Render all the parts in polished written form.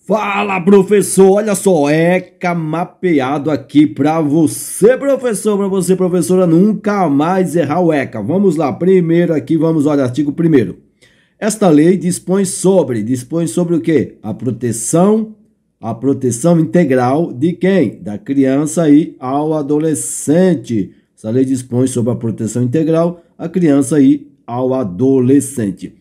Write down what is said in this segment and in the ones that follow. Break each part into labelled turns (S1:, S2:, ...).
S1: Fala, professor, olha só, ECA mapeado aqui para você, professor, para você, professora, nunca mais errar o ECA. Vamos lá, primeiro aqui, vamos ao artigo 1º. Esta lei dispõe sobre o quê? A proteção integral de quem? Da criança e ao adolescente. Essa lei dispõe sobre a proteção integral à criança e ao adolescente.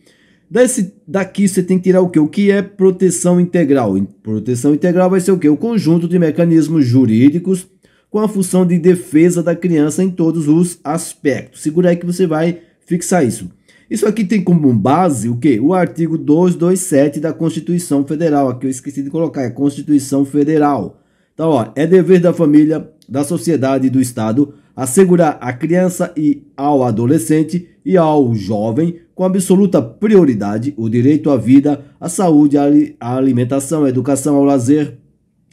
S1: Daqui você tem que tirar o quê? O que é proteção integral? Proteção integral vai ser o quê? O conjunto de mecanismos jurídicos com a função de defesa da criança em todos os aspectos. Segura aí que você vai fixar isso. Isso aqui tem como base o quê? O artigo 227 da Constituição Federal. Aqui eu esqueci de colocar, é Constituição Federal. Então, ó, é dever da família, da sociedade e do Estado assegurar à criança e ao adolescente e ao jovem com absoluta prioridade o direito à vida, à saúde, à alimentação, à educação, ao lazer,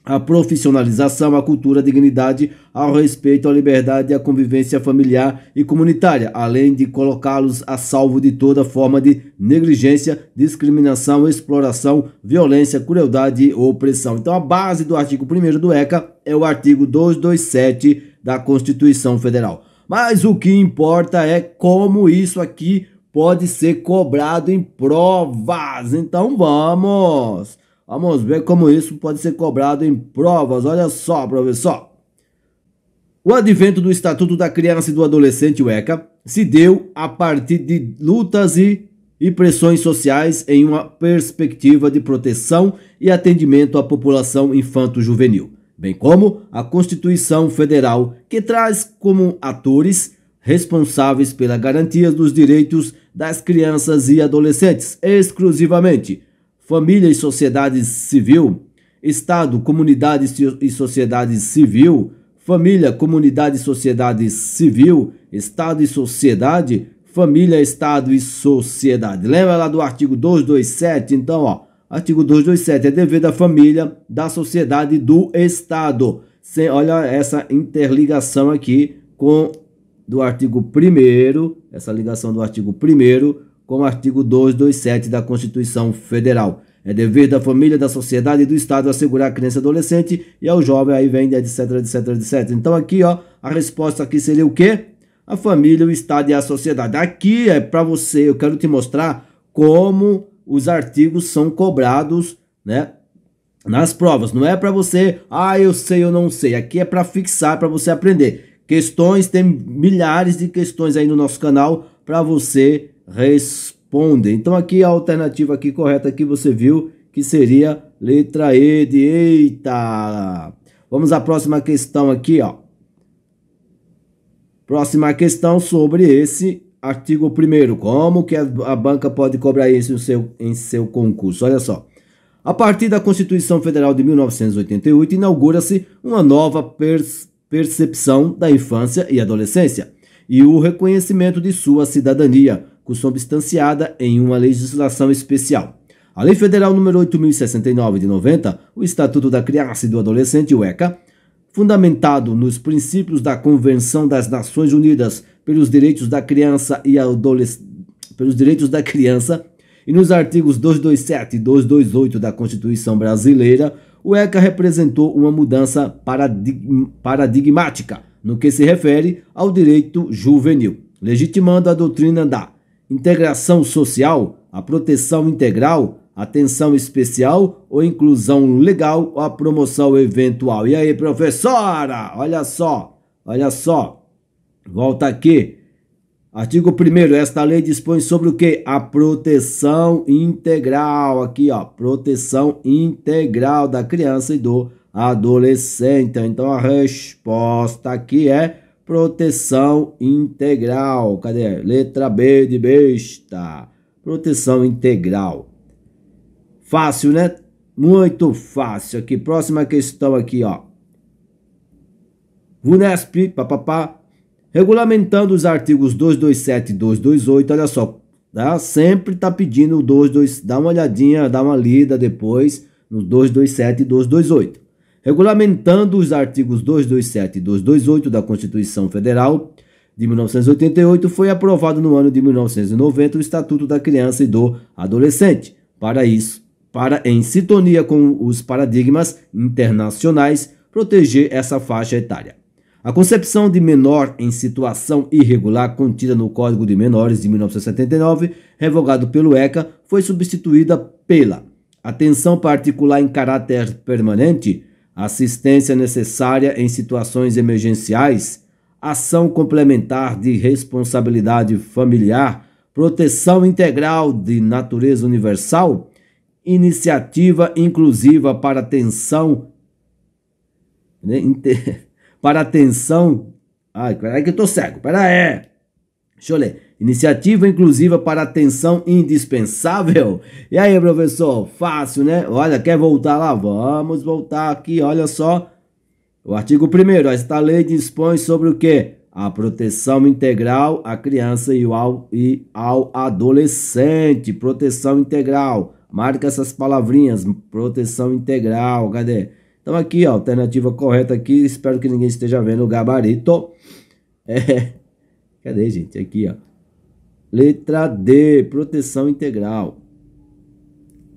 S1: à profissionalização, à cultura, à dignidade, ao respeito, à liberdade e à convivência familiar e comunitária, além de colocá-los a salvo de toda forma de negligência, discriminação, exploração, violência, crueldade e opressão. Então, a base do artigo 1º do ECA é o artigo 227 da Constituição Federal. Mas o que importa é como isso aqui pode ser cobrado em provas. Então, vamos ver como isso pode ser cobrado em provas. Olha só, professor. O advento do Estatuto da Criança e do Adolescente, o ECA, se deu a partir de lutas e pressões sociais em uma perspectiva de proteção e atendimento à população infanto-juvenil, bem como a Constituição Federal, que traz como atores responsáveis pela garantia dos direitos das crianças e adolescentes, exclusivamente família e sociedade civil, Estado, comunidade e sociedade civil, família, comunidade e sociedade civil, Estado e sociedade, família, Estado e sociedade. Lembra lá do artigo 227? Então, ó, artigo 227 é dever da família, da sociedade e do Estado. Olha essa interligação aqui do artigo 1º, essa ligação do artigo 1º com o artigo 227 da Constituição Federal. É dever da família, da sociedade e do Estado assegurar a criança e adolescente e ao jovem, aí vem etc, etc, etc. Então aqui, ó, a resposta aqui seria o quê? A família, o Estado e a sociedade. Aqui é para você, eu quero te mostrar como os artigos são cobrados, né, nas provas. Não é para você, eu sei, eu não sei. Aqui é para fixar, para você aprender. Questões, tem milhares de questões aí no nosso canal para você responder. Então aqui a alternativa aqui correta aqui você viu que seria letra E de eita. Vamos à próxima questão aqui, ó. Próxima questão sobre esse artigo 1º. Como que a banca pode cobrar isso em seu concurso? Olha só. A partir da Constituição Federal de 1988, inaugura-se uma nova percepção da infância e adolescência e o reconhecimento de sua cidadania, consubstanciada em uma legislação especial. A Lei Federal nº 8.069 de 90, o Estatuto da Criança e do Adolescente, o ECA, fundamentado nos princípios da Convenção das Nações Unidas pelos Direitos da Criança e e nos artigos 227 e 228 da Constituição Brasileira, o ECA representou uma mudança paradigmática no que se refere ao direito juvenil, legitimando a doutrina da integração social, a proteção integral, atenção especial ou inclusão legal ou a promoção eventual. E aí, professora? Olha só. Volta aqui. Artigo 1º, esta lei dispõe sobre o que? A proteção integral. Aqui, ó, proteção integral da criança e do adolescente. Então, a resposta aqui é proteção integral. Cadê? Letra B de besta. Proteção integral. Fácil, né? Muito fácil. Aqui, próxima questão aqui, ó. VUNESP, papapá. Regulamentando os artigos 227 e 228, olha só, tá? Sempre tá pedindo o 227, dá uma olhadinha, dá uma lida depois no 227 e 228. Regulamentando os artigos 227 e 228 da Constituição Federal de 1988, foi aprovado no ano de 1990 o Estatuto da Criança e do Adolescente. Para isso, para, em sintonia com os paradigmas internacionais, proteger essa faixa etária. A concepção de menor em situação irregular contida no Código de Menores de 1979, revogado pelo ECA, foi substituída pela atenção particular em caráter permanente, assistência necessária em situações emergenciais, ação complementar de responsabilidade familiar, proteção integral de natureza universal, iniciativa inclusiva para atenção, ai, peraí que eu tô cego, peraí, deixa eu ler. Iniciativa inclusiva para atenção indispensável. E aí, professor? Fácil, né? Olha, quer voltar lá? Vamos voltar aqui, olha só. O artigo 1º, esta lei dispõe sobre o quê? A proteção integral à criança e ao adolescente. Proteção integral. Marca essas palavrinhas. Proteção integral. Cadê? Então aqui, ó, alternativa correta aqui. Espero que ninguém esteja vendo o gabarito. Cadê, gente? Aqui, ó. Letra D, proteção integral.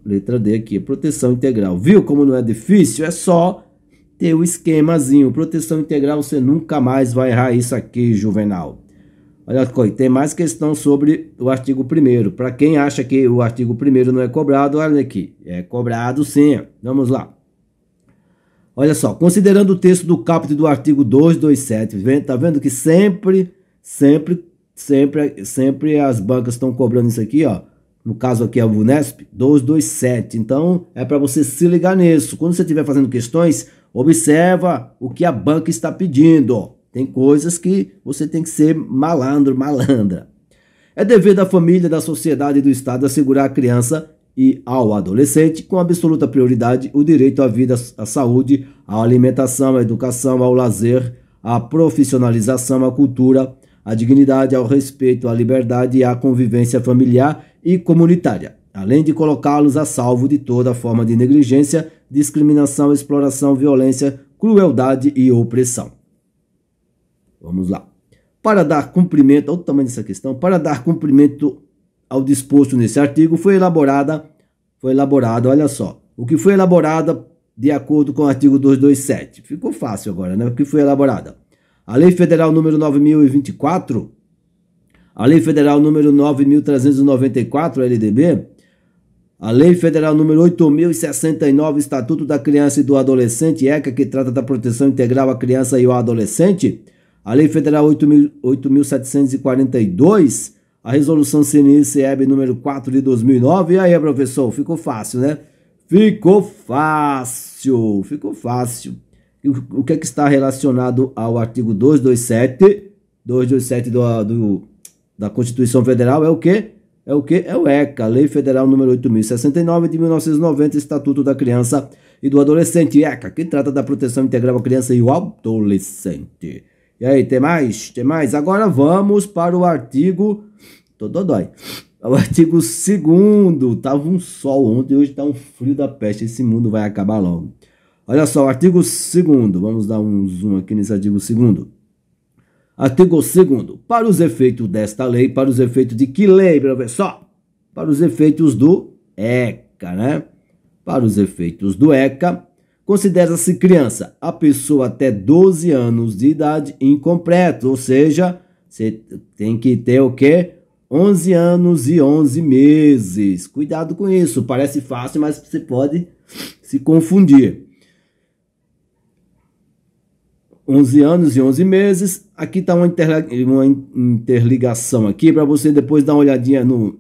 S1: Letra D aqui, proteção integral. Viu como não é difícil? É só ter o esquemazinho. Proteção integral, você nunca mais vai errar isso aqui, Juvenal. Olha, tem mais questão sobre o artigo 1º. Para quem acha que o artigo 1º não é cobrado, olha aqui. É cobrado sim. Vamos lá. Olha só, considerando o texto do caput do artigo 227, tá vendo que sempre as bancas estão cobrando isso aqui, ó. No caso aqui é o VUNESP, 227. Então, é para você se ligar nisso. Quando você estiver fazendo questões, observa o que a banca está pedindo. Tem coisas que você tem que ser malandro, malandra. É dever da família, da sociedade e do Estado assegurar à criança e ao adolescente, com absoluta prioridade, o direito à vida, à saúde, à alimentação, à educação, ao lazer, à profissionalização, à cultura, à dignidade, ao respeito, à liberdade e à convivência familiar e comunitária, além de colocá-los a salvo de toda forma de negligência, discriminação, exploração, violência, crueldade e opressão. Vamos lá. Para dar cumprimento, olha o tamanho dessa questão, para dar cumprimento ao disposto nesse artigo, foi elaborada, olha só, o que foi elaborada de acordo com o artigo 227. Ficou fácil agora, né? O que foi elaborada? A Lei Federal número 9.024, a Lei Federal número 9.394, LDB, a Lei Federal número 8.069, Estatuto da Criança e do Adolescente, ECA, que trata da proteção integral à criança e ao adolescente, a Lei Federal 8.742, a Resolução CNI-CEB número 4 de 2009. E aí, professor, ficou fácil, né? Ficou fácil. O que é que está relacionado ao artigo 227? 227 da Constituição Federal é o quê? É o ECA, Lei Federal número 8.069 de 1990, Estatuto da Criança e do Adolescente, ECA, que trata da proteção integral à criança e ao adolescente. E aí, tem mais? Tem mais? Agora vamos para o artigo... O artigo 2º. Tava um sol ontem, hoje tá um frio da peste. Esse mundo vai acabar logo. Olha só, o artigo 2º. Vamos dar um zoom aqui nesse artigo 2º. Artigo 2º. Para os efeitos desta lei, para os efeitos de que lei, professor? Para os efeitos do ECA, né? Para os efeitos do ECA, considera-se criança a pessoa até 12 anos de idade incompleto, ou seja, você tem que ter o quê? 11 anos e 11 meses. Cuidado com isso, parece fácil, mas você pode se confundir. 11 anos e 11 meses. Aqui está uma interligação aqui para você depois dar uma olhadinha no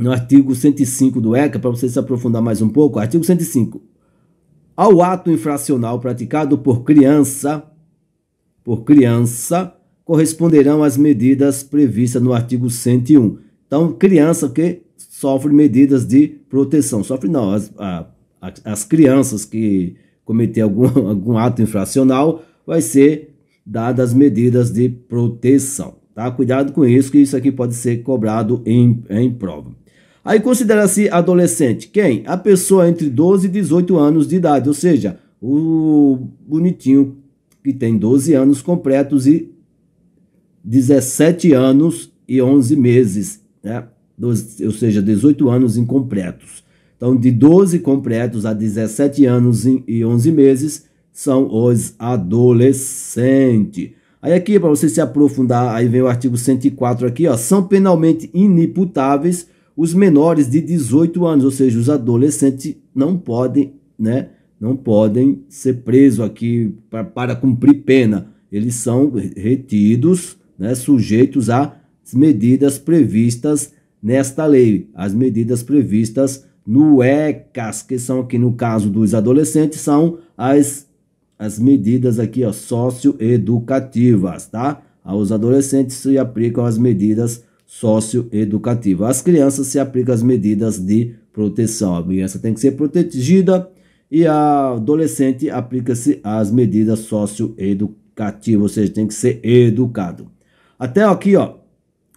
S1: artigo 105 do ECA, para você se aprofundar mais um pouco. Artigo 105. Ao ato infracional praticado por criança, corresponderão as medidas previstas no artigo 101. Então, criança que sofre medidas de proteção. Sofre não, as crianças que cometer algum ato infracional vai ser dadas medidas de proteção. Tá? Cuidado com isso, que isso aqui pode ser cobrado em prova. Aí considera-se adolescente quem? A pessoa entre 12 e 18 anos de idade, ou seja, o bonitinho que tem 12 anos completos e 17 anos e 11 meses, né? Ou seja, 18 anos incompletos. Então, de 12 completos a 17 anos e 11 meses são os adolescentes. Aí aqui, para você se aprofundar, aí vem o artigo 104 aqui, ó, são penalmente inimputáveis os menores de 18 anos, ou seja, os adolescentes não podem, né, não podem ser presos aqui para cumprir pena. Eles são retidos, né, sujeitos às medidas previstas nesta lei, as medidas previstas no ECAS, que são aqui no caso dos adolescentes, são as medidas aqui, ó, socioeducativas, tá? Aos adolescentes se aplicam as medidas socioeducativas. Às crianças se aplicam as medidas de proteção. A criança tem que ser protegida e a adolescente aplica-se as medidas socioeducativas, ou seja, tem que ser educado. Até aqui, ó,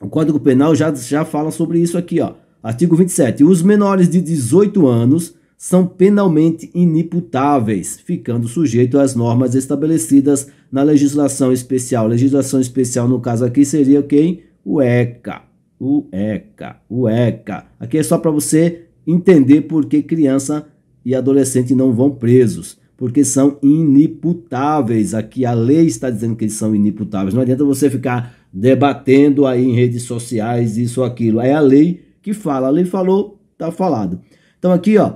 S1: o Código Penal já fala sobre isso aqui, ó. Artigo 27. Os menores de 18 anos são penalmente inimputáveis, ficando sujeitos às normas estabelecidas na legislação especial. Legislação especial, no caso aqui, seria quem? O ECA. O ECA. Aqui é só para você entender por que criança e adolescente não vão presos. Porque são inimputáveis. Aqui a lei está dizendo que eles são inimputáveis. Não adianta você ficar debatendo aí em redes sociais, isso ou aquilo. É a lei que fala. A lei falou, tá falado. Então aqui, ó,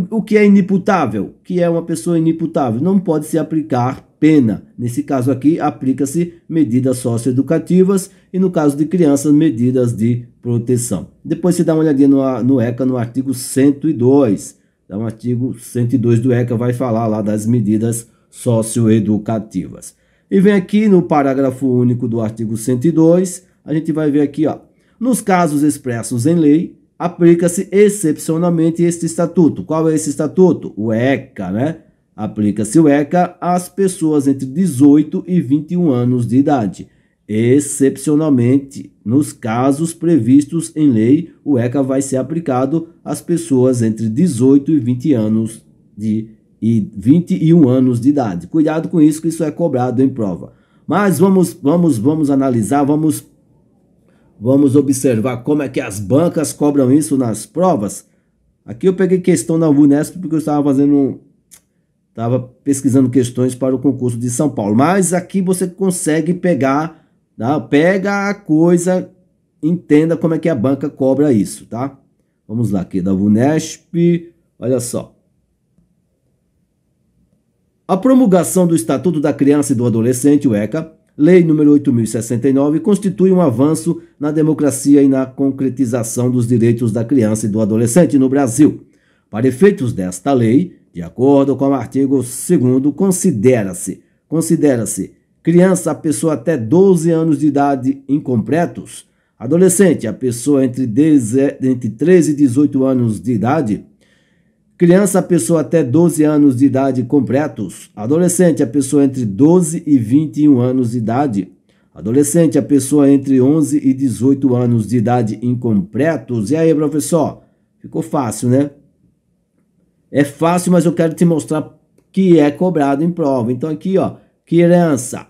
S1: o que é inimputável? O que é uma pessoa inimputável? Não pode se aplicar pena. Nesse caso aqui, aplica-se medidas socioeducativas e no caso de crianças, medidas de proteção. Depois você dá uma olhadinha no ECA, no artigo 102. Então, o artigo 102 do ECA vai falar lá das medidas socioeducativas. E vem aqui no parágrafo único do artigo 102, a gente vai ver aqui, ó, nos casos expressos em lei, aplica-se excepcionalmente este estatuto. Qual é esse estatuto? O ECA, né? Aplica-se o ECA às pessoas entre 18 e 21 anos de idade. Excepcionalmente, nos casos previstos em lei, o ECA vai ser aplicado às pessoas entre 18 e 21 anos de idade. Cuidado com isso, que isso é cobrado em prova. Mas vamos analisar, vamos observar como é que as bancas cobram isso nas provas. Aqui eu peguei questão na Unesp porque eu estava pesquisando questões para o concurso de São Paulo. Mas aqui você consegue pegar, tá? Pega a coisa, entenda como é que a banca cobra isso, tá? Vamos lá, aqui da Unesp, olha só. A promulgação do Estatuto da Criança e do Adolescente, o ECA, Lei número 8.069, constitui um avanço na democracia e na concretização dos direitos da criança e do adolescente no Brasil. Para efeitos desta lei, de acordo com o artigo 2º, considera-se criança a pessoa até 12 anos de idade incompletos, adolescente a pessoa entre 13 e 18 anos de idade, criança a pessoa até 12 anos de idade completos, adolescente a pessoa entre 12 e 21 anos de idade, adolescente a pessoa entre 11 e 18 anos de idade incompletos. E aí, professor? Ficou fácil, né? É fácil, mas eu quero te mostrar que é cobrado em prova. Então aqui, ó, criança,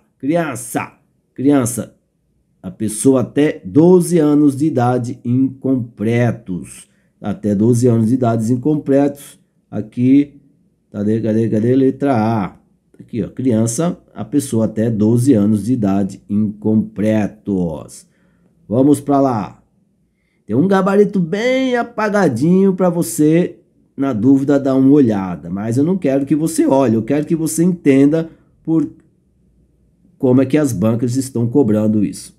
S1: a pessoa até 12 anos de idade incompletos. Até 12 anos de idade incompletos. Aqui, cadê? Letra A. Aqui, ó, criança, a pessoa até 12 anos de idade incompletos. Vamos para lá. Tem um gabarito bem apagadinho para você, na dúvida, dar uma olhada. Mas eu não quero que você olhe, eu quero que você entenda como é que as bancas estão cobrando isso.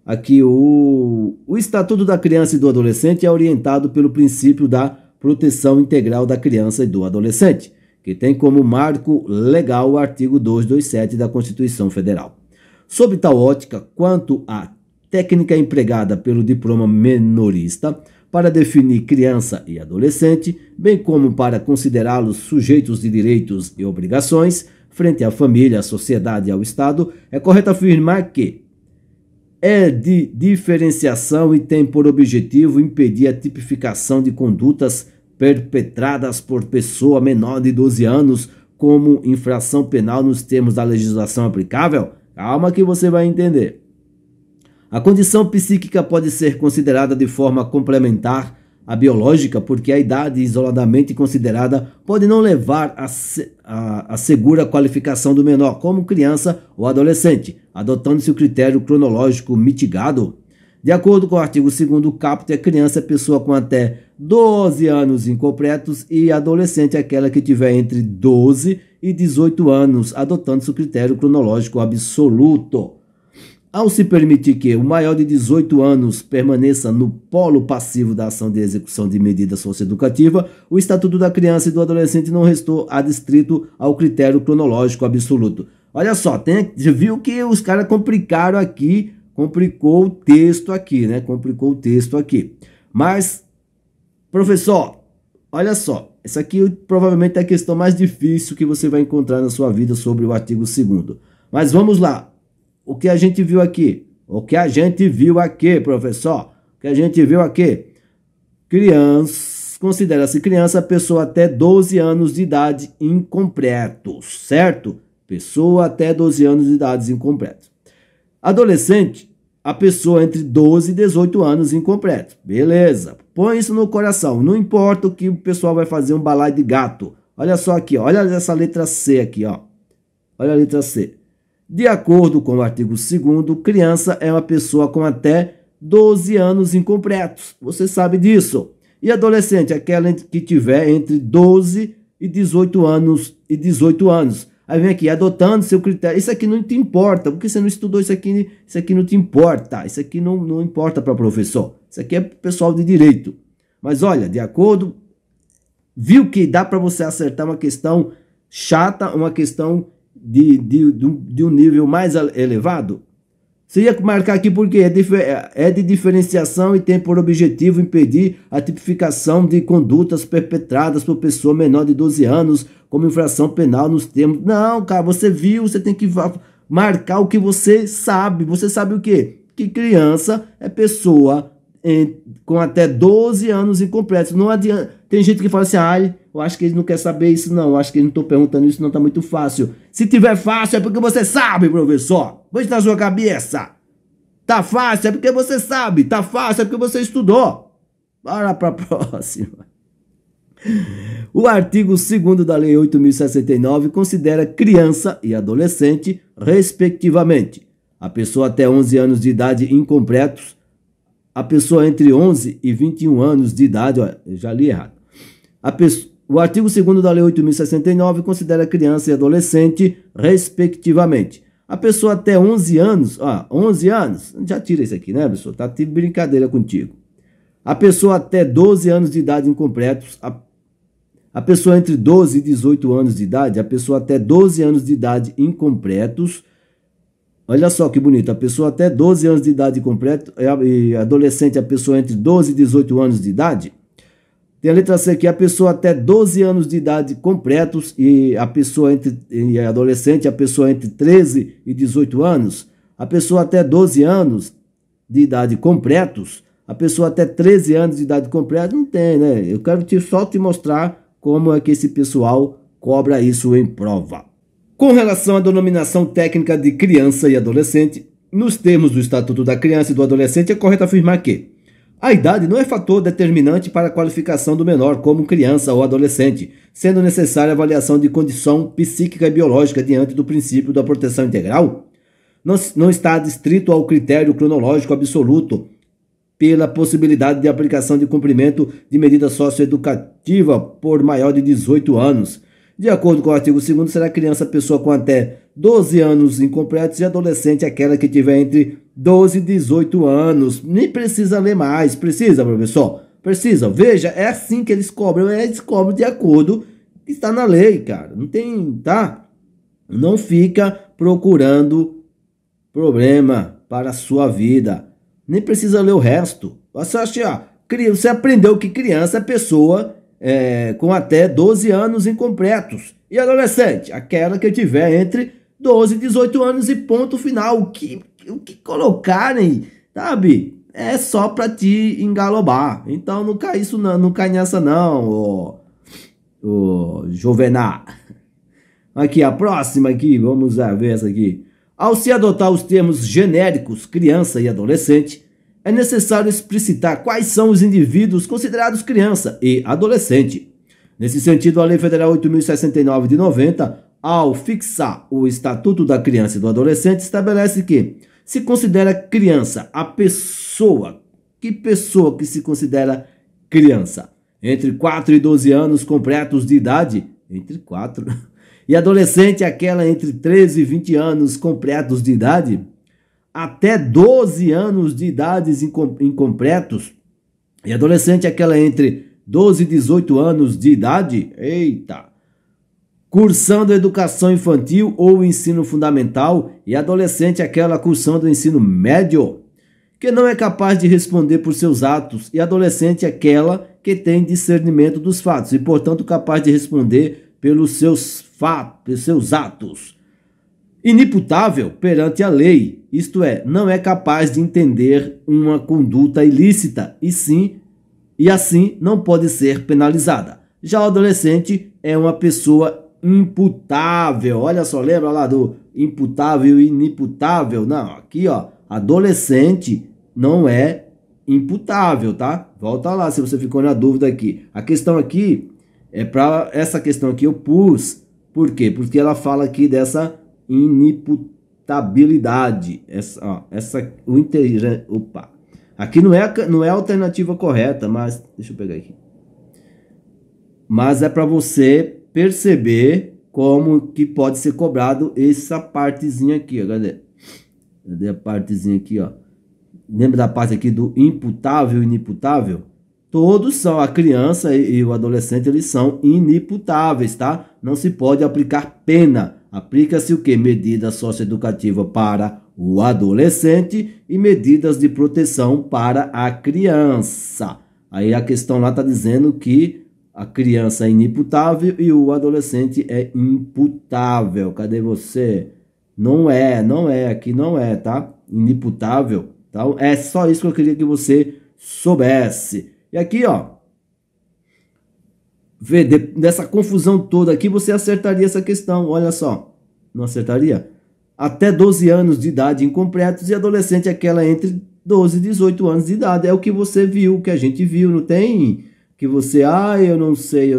S1: Aqui, o Estatuto da Criança e do Adolescente é orientado pelo princípio da proteção integral da criança e do adolescente, que tem como marco legal o artigo 227 da Constituição Federal. Sob tal ótica, quanto à técnica empregada pelo diploma menorista para definir criança e adolescente, bem como para considerá-los sujeitos de direitos e obrigações frente à família, à sociedade e ao Estado, é correto afirmar que é de diferenciação e tem por objetivo impedir a tipificação de condutas perpetradas por pessoa menor de 12 anos como infração penal nos termos da legislação aplicável? Calma que você vai entender. A condição psíquica pode ser considerada de forma complementar a biológica, porque a idade isoladamente considerada pode não levar a segura qualificação do menor como criança ou adolescente, adotando-se o critério cronológico mitigado. De acordo com o artigo 2º caput, a criança é pessoa com até 12 anos incompletos e adolescente é aquela que tiver entre 12 e 18 anos, adotando-se o critério cronológico absoluto. Ao se permitir que o maior de 18 anos permaneça no polo passivo da ação de execução de medida socioeducativa, o Estatuto da Criança e do Adolescente não restou adstrito ao critério cronológico absoluto. Olha só, você viu que os caras complicaram aqui, complicou o texto aqui, né? Complicou o texto aqui. Mas, professor, olha só, essa aqui provavelmente é a questão mais difícil que você vai encontrar na sua vida sobre o artigo 2º. Mas vamos lá. O que a gente viu aqui? O que a gente viu aqui, professor? O que a gente viu aqui? Criança, considera-se criança pessoa até 12 anos de idade incompletos, certo? Pessoa até 12 anos de idade incompletos. Adolescente, a pessoa entre 12 e 18 anos incompletos. Beleza. Põe isso no coração. Não importa o que o pessoal vai fazer um balaio de gato. Olha só aqui, ó. Olha essa letra C aqui, ó. Olha a letra C. De acordo com o artigo 2º, criança é uma pessoa com até 12 anos incompletos. Você sabe disso. E adolescente, aquela que tiver entre 12 e 18 anos Aí vem aqui, adotando seu critério. Isso aqui não te importa, porque você não estudou isso aqui não te importa. Isso aqui não importa para professor. Isso aqui é pessoal de direito. Mas olha, de acordo, viu que dá para você acertar uma questão chata, uma questão de um nível mais elevado? Você ia marcar aqui porque é de diferenciação e tem por objetivo impedir a tipificação de condutas perpetradas por pessoa menor de 12 anos como infração penal nos termos. Não, cara, você viu, você tem que marcar o que você sabe. Você sabe o quê? Que criança é pessoa com até 12 anos incompletos. Não adianta. Tem gente que fala assim, eu acho que ele não quer saber isso não, eu acho que ele não está perguntando isso não, tá muito fácil. Se tiver fácil é porque você sabe, professor. Põe isso na sua cabeça. Tá fácil é porque você sabe, tá fácil é porque você estudou. Bora para a próxima. O artigo 2º da Lei 8.069 considera criança e adolescente, respectivamente, a pessoa até 11 anos de idade incompletos, a pessoa entre 11 e 21 anos de idade, olha, eu já li errado. O artigo 2º da Lei 8.069 considera criança e adolescente, respectivamente. A pessoa até 11 anos, 11 anos, já tira isso aqui, né, pessoal? Tá de brincadeira contigo. A pessoa até 12 anos de idade incompletos, a pessoa entre 12 e 18 anos de idade, a pessoa até 12 anos de idade incompletos. Olha só que bonito, a pessoa até 12 anos de idade incompleto e adolescente, a pessoa entre 12 e 18 anos de idade. Tem a letra C aqui, a pessoa até 12 anos de idade completos e a pessoa e adolescente, a pessoa entre 13 e 18 anos. A pessoa até 12 anos de idade completos, a pessoa até 13 anos de idade completa, não tem, né? Eu quero só te mostrar como é que esse pessoal cobra isso em prova. Com relação à denominação técnica de criança e adolescente, nos termos do Estatuto da Criança e do Adolescente, é correto afirmar que a idade não é fator determinante para a qualificação do menor como criança ou adolescente, sendo necessária a avaliação de condição psíquica e biológica diante do princípio da proteção integral. Não está adstrito ao critério cronológico absoluto pela possibilidade de aplicação de cumprimento de medida socioeducativa por maior de 18 anos. De acordo com o artigo 2º, será criança pessoa com até 12 anos incompletos e adolescente aquela que tiver entre 12 e 18 anos. Nem precisa ler mais. Precisa, professor? Precisa. Veja, é assim que eles cobram. Eles cobram de acordo que está na lei, cara. Não tem, tá? Não fica procurando problema para a sua vida. Nem precisa ler o resto. Você aprendeu que criança é pessoa com até 12 anos incompletos. E adolescente, aquela que tiver entre 12 e 18 anos e ponto final. O que colocarem, sabe? É só para te engalobar. Então não cai isso não, não cai nessa não, ô Jovená. Aqui, a próxima aqui, vamos ver essa aqui. Ao se adotar os termos genéricos criança e adolescente, é necessário explicitar quais são os indivíduos considerados criança e adolescente. Nesse sentido, a Lei Federal 8.069 de 90, ao fixar o Estatuto da Criança e do Adolescente, estabelece que se considera criança a pessoa. Que pessoa que se considera criança? Entre 4 e 12 anos completos de idade, entre 4, e adolescente aquela entre 13 e 20 anos completos de idade, até 12 anos de idades incompletos, e adolescente aquela entre 12 e 18 anos de idade, cursando educação infantil ou ensino fundamental, e adolescente aquela cursando ensino médio, que não é capaz de responder por seus atos, e adolescente aquela que tem discernimento dos fatos e, portanto, capaz de responder pelos seus atos. Inimputável perante a lei, isto é, não é capaz de entender uma conduta ilícita e assim não pode ser penalizada. Já o adolescente é uma pessoa imputável. Olha só, lembra lá do imputável e inimputável? Não, aqui ó, adolescente não é imputável, tá? Volta lá se você ficou na dúvida aqui. A questão aqui é para essa questão aqui eu pus. Por quê? Porque ela fala aqui dessa inimputabilidade. Aqui não é a alternativa correta, mas deixa eu pegar aqui. Mas é para você perceber como que pode ser cobrado essa partezinha aqui, ó, galera. Cadê a partezinha aqui, ó? Lembra da parte aqui do imputável e inimputável? Todos são, a criança e o adolescente, eles são inimputáveis, tá? Não se pode aplicar pena. Aplica-se o quê? Medida socioeducativa para o adolescente e medidas de proteção para a criança. Aí a questão lá está dizendo que a criança é inimputável e o adolescente é imputável. Cadê você? Não é, aqui não é, tá? Inimputável. Então, é só isso que eu queria que você soubesse. E aqui, ó, vê, dessa confusão toda aqui, você acertaria essa questão. Olha só, não acertaria? Até 12 anos de idade incompletos e adolescente aquela entre 12 e 18 anos de idade. É o que você viu, que a gente viu, não tem que você, eu não sei,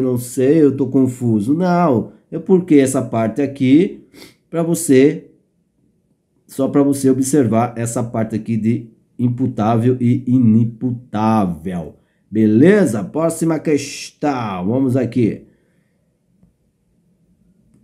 S1: eu tô confuso. Não, é porque essa parte aqui, para você, só para você observar essa parte aqui de imputável e inimputável. Beleza? Próxima questão. Vamos aqui.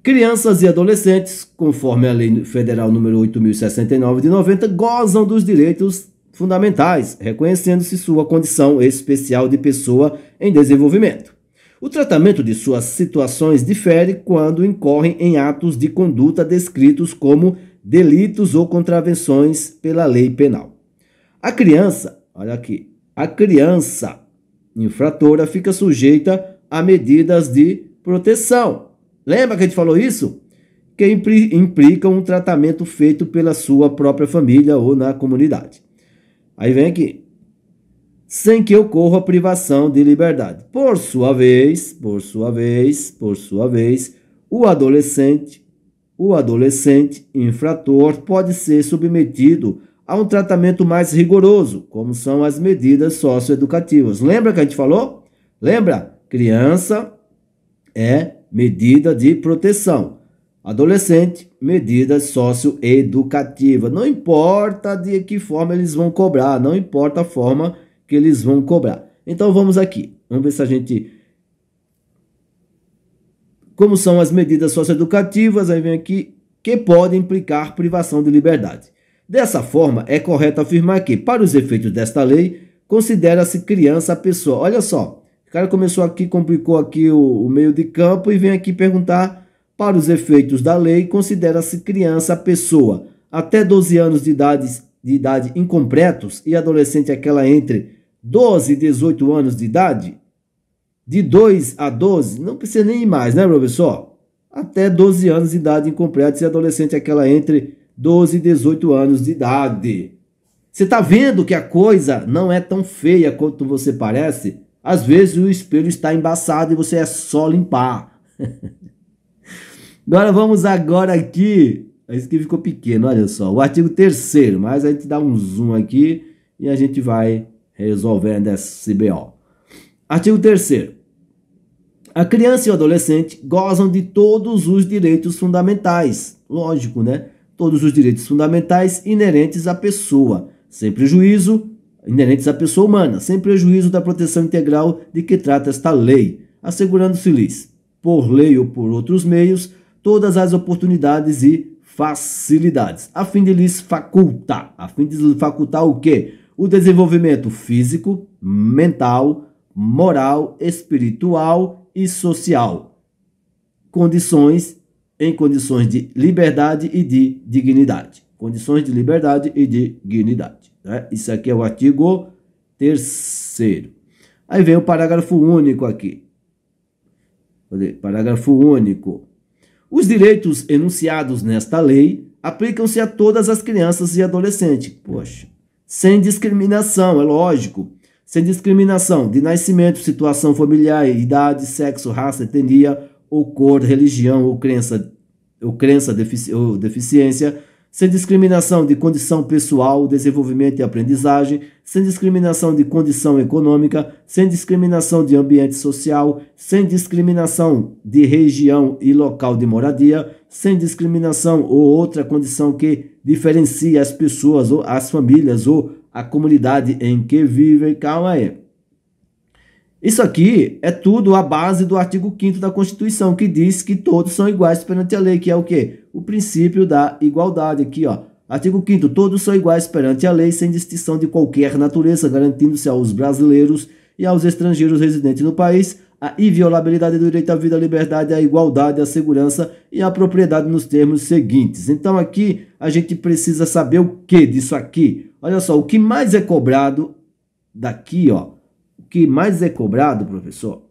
S1: Crianças e adolescentes, conforme a Lei Federal número 8.069 de 90, gozam dos direitos fundamentais, reconhecendo-se sua condição especial de pessoa em desenvolvimento. O tratamento de suas situações difere quando incorrem em atos de conduta descritos como delitos ou contravenções pela lei penal. A criança, olha aqui, a criança infratora fica sujeita a medidas de proteção. Lembra que a gente falou isso? Que implicam um tratamento feito pela sua própria família ou na comunidade. Aí vem aqui. Sem que ocorra privação de liberdade. Por sua vez, o adolescente infrator pode ser submetido a um tratamento mais rigoroso, como são as medidas socioeducativas. Lembra que a gente falou? Lembra? Criança é medida de proteção. Adolescente, medidas socioeducativas. Não importa de que forma eles vão cobrar, não importa a forma que eles vão cobrar. Então vamos aqui. Vamos ver se a gente... Como são as medidas socioeducativas, aí vem aqui, que podem implicar privação de liberdade. Dessa forma, é correto afirmar que, para os efeitos desta lei, considera-se criança a pessoa. Olha só, o cara começou aqui, complicou aqui o meio de campo e vem aqui perguntar, para os efeitos da lei, considera-se criança a pessoa até 12 anos de idade incompletos e adolescente aquela entre 12 e 18 anos de idade? De 2 a 12, não precisa nem ir mais, né, professor? Até 12 anos de idade incompletos e adolescente aquela entre 12 e 18 anos de idade. Você está vendo que a coisa não é tão feia quanto você parece? Às vezes o espelho está embaçado e você é só limpar. Vamos aqui. Isso aqui ficou pequeno, olha só. O artigo 3º, mas a gente dá um zoom aqui e a gente vai resolvendo esse BO. Artigo 3º. A criança e o adolescente gozam de todos os direitos fundamentais. Lógico, né? Todos os direitos fundamentais inerentes à pessoa, sem prejuízo, inerentes à pessoa humana, sem prejuízo da proteção integral de que trata esta lei, assegurando-se-lhes, por lei ou por outros meios, todas as oportunidades e facilidades, a fim de lhes facultar. A fim de lhes facultar o quê? O desenvolvimento físico, mental, moral, espiritual e social. Em condições de liberdade e de dignidade. Condições de liberdade e de dignidade. Né? Isso aqui é o artigo 3º. Aí vem o parágrafo único aqui. Parágrafo único. Os direitos enunciados nesta lei aplicam-se a todas as crianças e adolescentes. Poxa, sem discriminação, é lógico. Sem discriminação de nascimento, situação familiar, idade, sexo, raça, etnia, ou cor, religião ou crença ou deficiência, sem discriminação de condição pessoal, desenvolvimento e aprendizagem, sem discriminação de condição econômica, sem discriminação de ambiente social, sem discriminação de região e local de moradia, sem discriminação ou outra condição que diferencie as pessoas ou as famílias ou a comunidade em que vivem. Calma aí. Isso aqui é tudo a base do artigo 5º da Constituição, que diz que todos são iguais perante a lei, que é o quê? O princípio da igualdade. Aqui, ó. Artigo 5º. Todos são iguais perante a lei, sem distinção de qualquer natureza, garantindo-se aos brasileiros e aos estrangeiros residentes no país a inviolabilidade do direito à vida, à liberdade, à igualdade, à segurança e à propriedade nos termos seguintes. Então aqui a gente precisa saber o que disso aqui. Olha só, o que mais é cobrado daqui, ó. O que mais é cobrado, professor,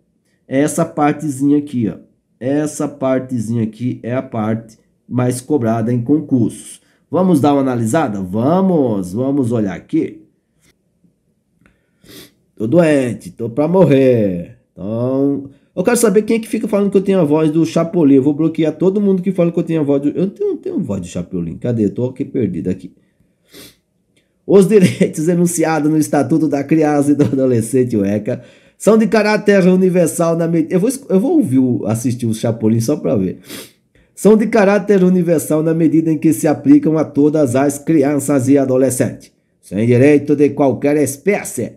S1: é essa partezinha aqui, ó. Essa partezinha aqui é a parte mais cobrada em concursos. Vamos dar uma analisada? Vamos olhar aqui. Tô doente, tô pra morrer. Então, eu quero saber quem é que fica falando que eu tenho a voz do Chapolin. Eu vou bloquear todo mundo que fala que eu tenho a voz do... Eu não tenho voz do Chapolin. Cadê? Eu tô aqui perdido aqui. Os direitos enunciados no Estatuto da Criança e do Adolescente, o ECA, são de caráter universal na medida... Eu vou assistir o Chapolin só para ver. São de caráter universal na medida em que se aplicam a todas as crianças e adolescentes, sem direito de qualquer espécie.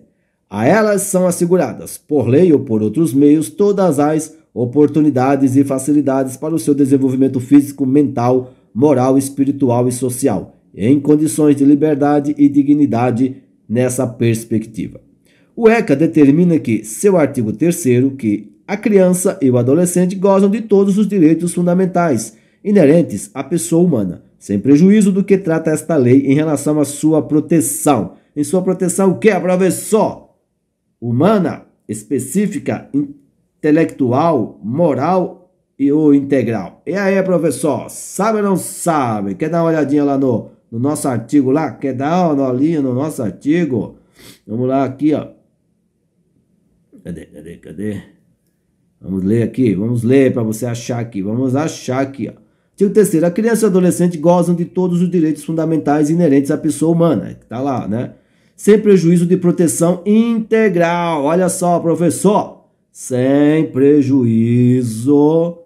S1: A elas são asseguradas, por lei ou por outros meios, todas as oportunidades e facilidades para o seu desenvolvimento físico, mental, moral, espiritual e social, em condições de liberdade e dignidade nessa perspectiva. O ECA determina que, seu artigo 3º, que a criança e o adolescente gozam de todos os direitos fundamentais inerentes à pessoa humana, sem prejuízo do que trata esta lei em relação à sua proteção. Em sua proteção, o que é, professor? Humana, específica, intelectual, moral e ou integral. E aí, professor, sabe ou não sabe? Quer dar uma olhadinha lá no nosso artigo lá? Quer dar uma olhinha no nosso artigo? Vamos lá aqui, ó. Cadê? Vamos ler aqui, vamos ler para você achar aqui. Vamos achar aqui, ó. Artigo 3º. A criança e o adolescente gozam de todos os direitos fundamentais inerentes à pessoa humana. Tá lá, né? Sem prejuízo de proteção integral. Olha só, professor. Sem prejuízo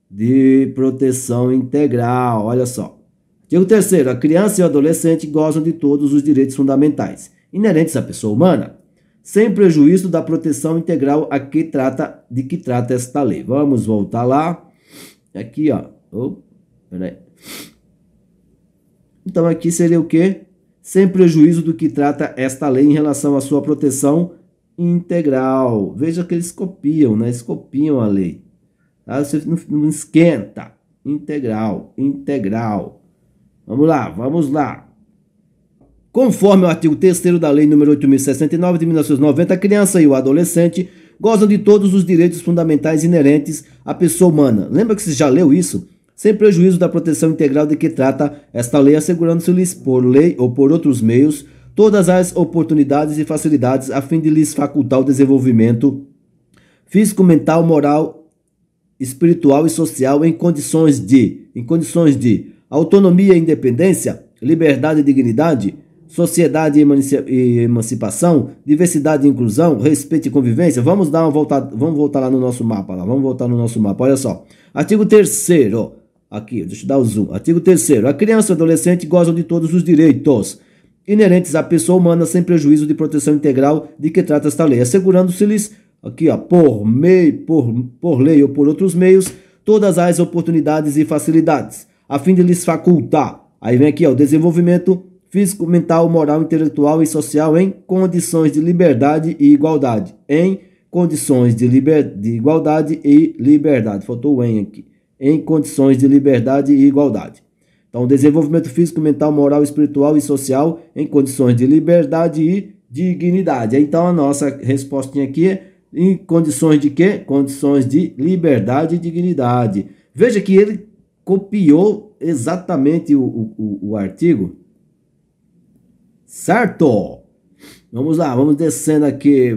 S1: de proteção integral. Olha só. Artigo 3º. A criança e o adolescente gozam de todos os direitos fundamentais inerentes à pessoa humana, sem prejuízo da proteção integral de que trata esta lei. Vamos voltar lá. Aqui, ó. Peraí. Então, aqui seria o quê? Sem prejuízo do que trata esta lei em relação à sua proteção integral. Veja que eles copiam, né? Eles copiam a lei. Tá? Você não esquenta. Integral. Vamos lá. Conforme o artigo 3º da Lei nº 8.069 de 1990, a criança e o adolescente gozam de todos os direitos fundamentais inerentes à pessoa humana. Lembra que você já leu isso? Sem prejuízo da proteção integral de que trata esta lei, assegurando-se-lhes por lei ou por outros meios todas as oportunidades e facilidades a fim de lhes facultar o desenvolvimento físico, mental, moral, espiritual e social em condições de autonomia e independência, liberdade e dignidade, sociedade e emancipação, diversidade e inclusão, respeito e convivência. Vamos voltar lá no nosso mapa, olha só. Artigo 3º, aqui, deixa eu dar o zoom. Artigo 3º, a criança e o adolescente gozam de todos os direitos inerentes à pessoa humana, sem prejuízo de proteção integral de que trata esta lei, assegurando-se-lhes, aqui, ó, por lei ou por outros meios, todas as oportunidades e facilidades, a fim de lhes facultar, aí vem aqui, ó, o desenvolvimento físico, mental, moral, intelectual e social em condições de liberdade e igualdade. Em condições de igualdade e liberdade. Faltou o em aqui. Em condições de liberdade e igualdade. Então, desenvolvimento físico, mental, moral, espiritual e social em condições de liberdade e dignidade. Então, a nossa respostinha aqui é em condições de quê? Condições de liberdade e dignidade. Veja que ele copiou exatamente o artigo. Certo? Vamos lá, vamos descendo aqui.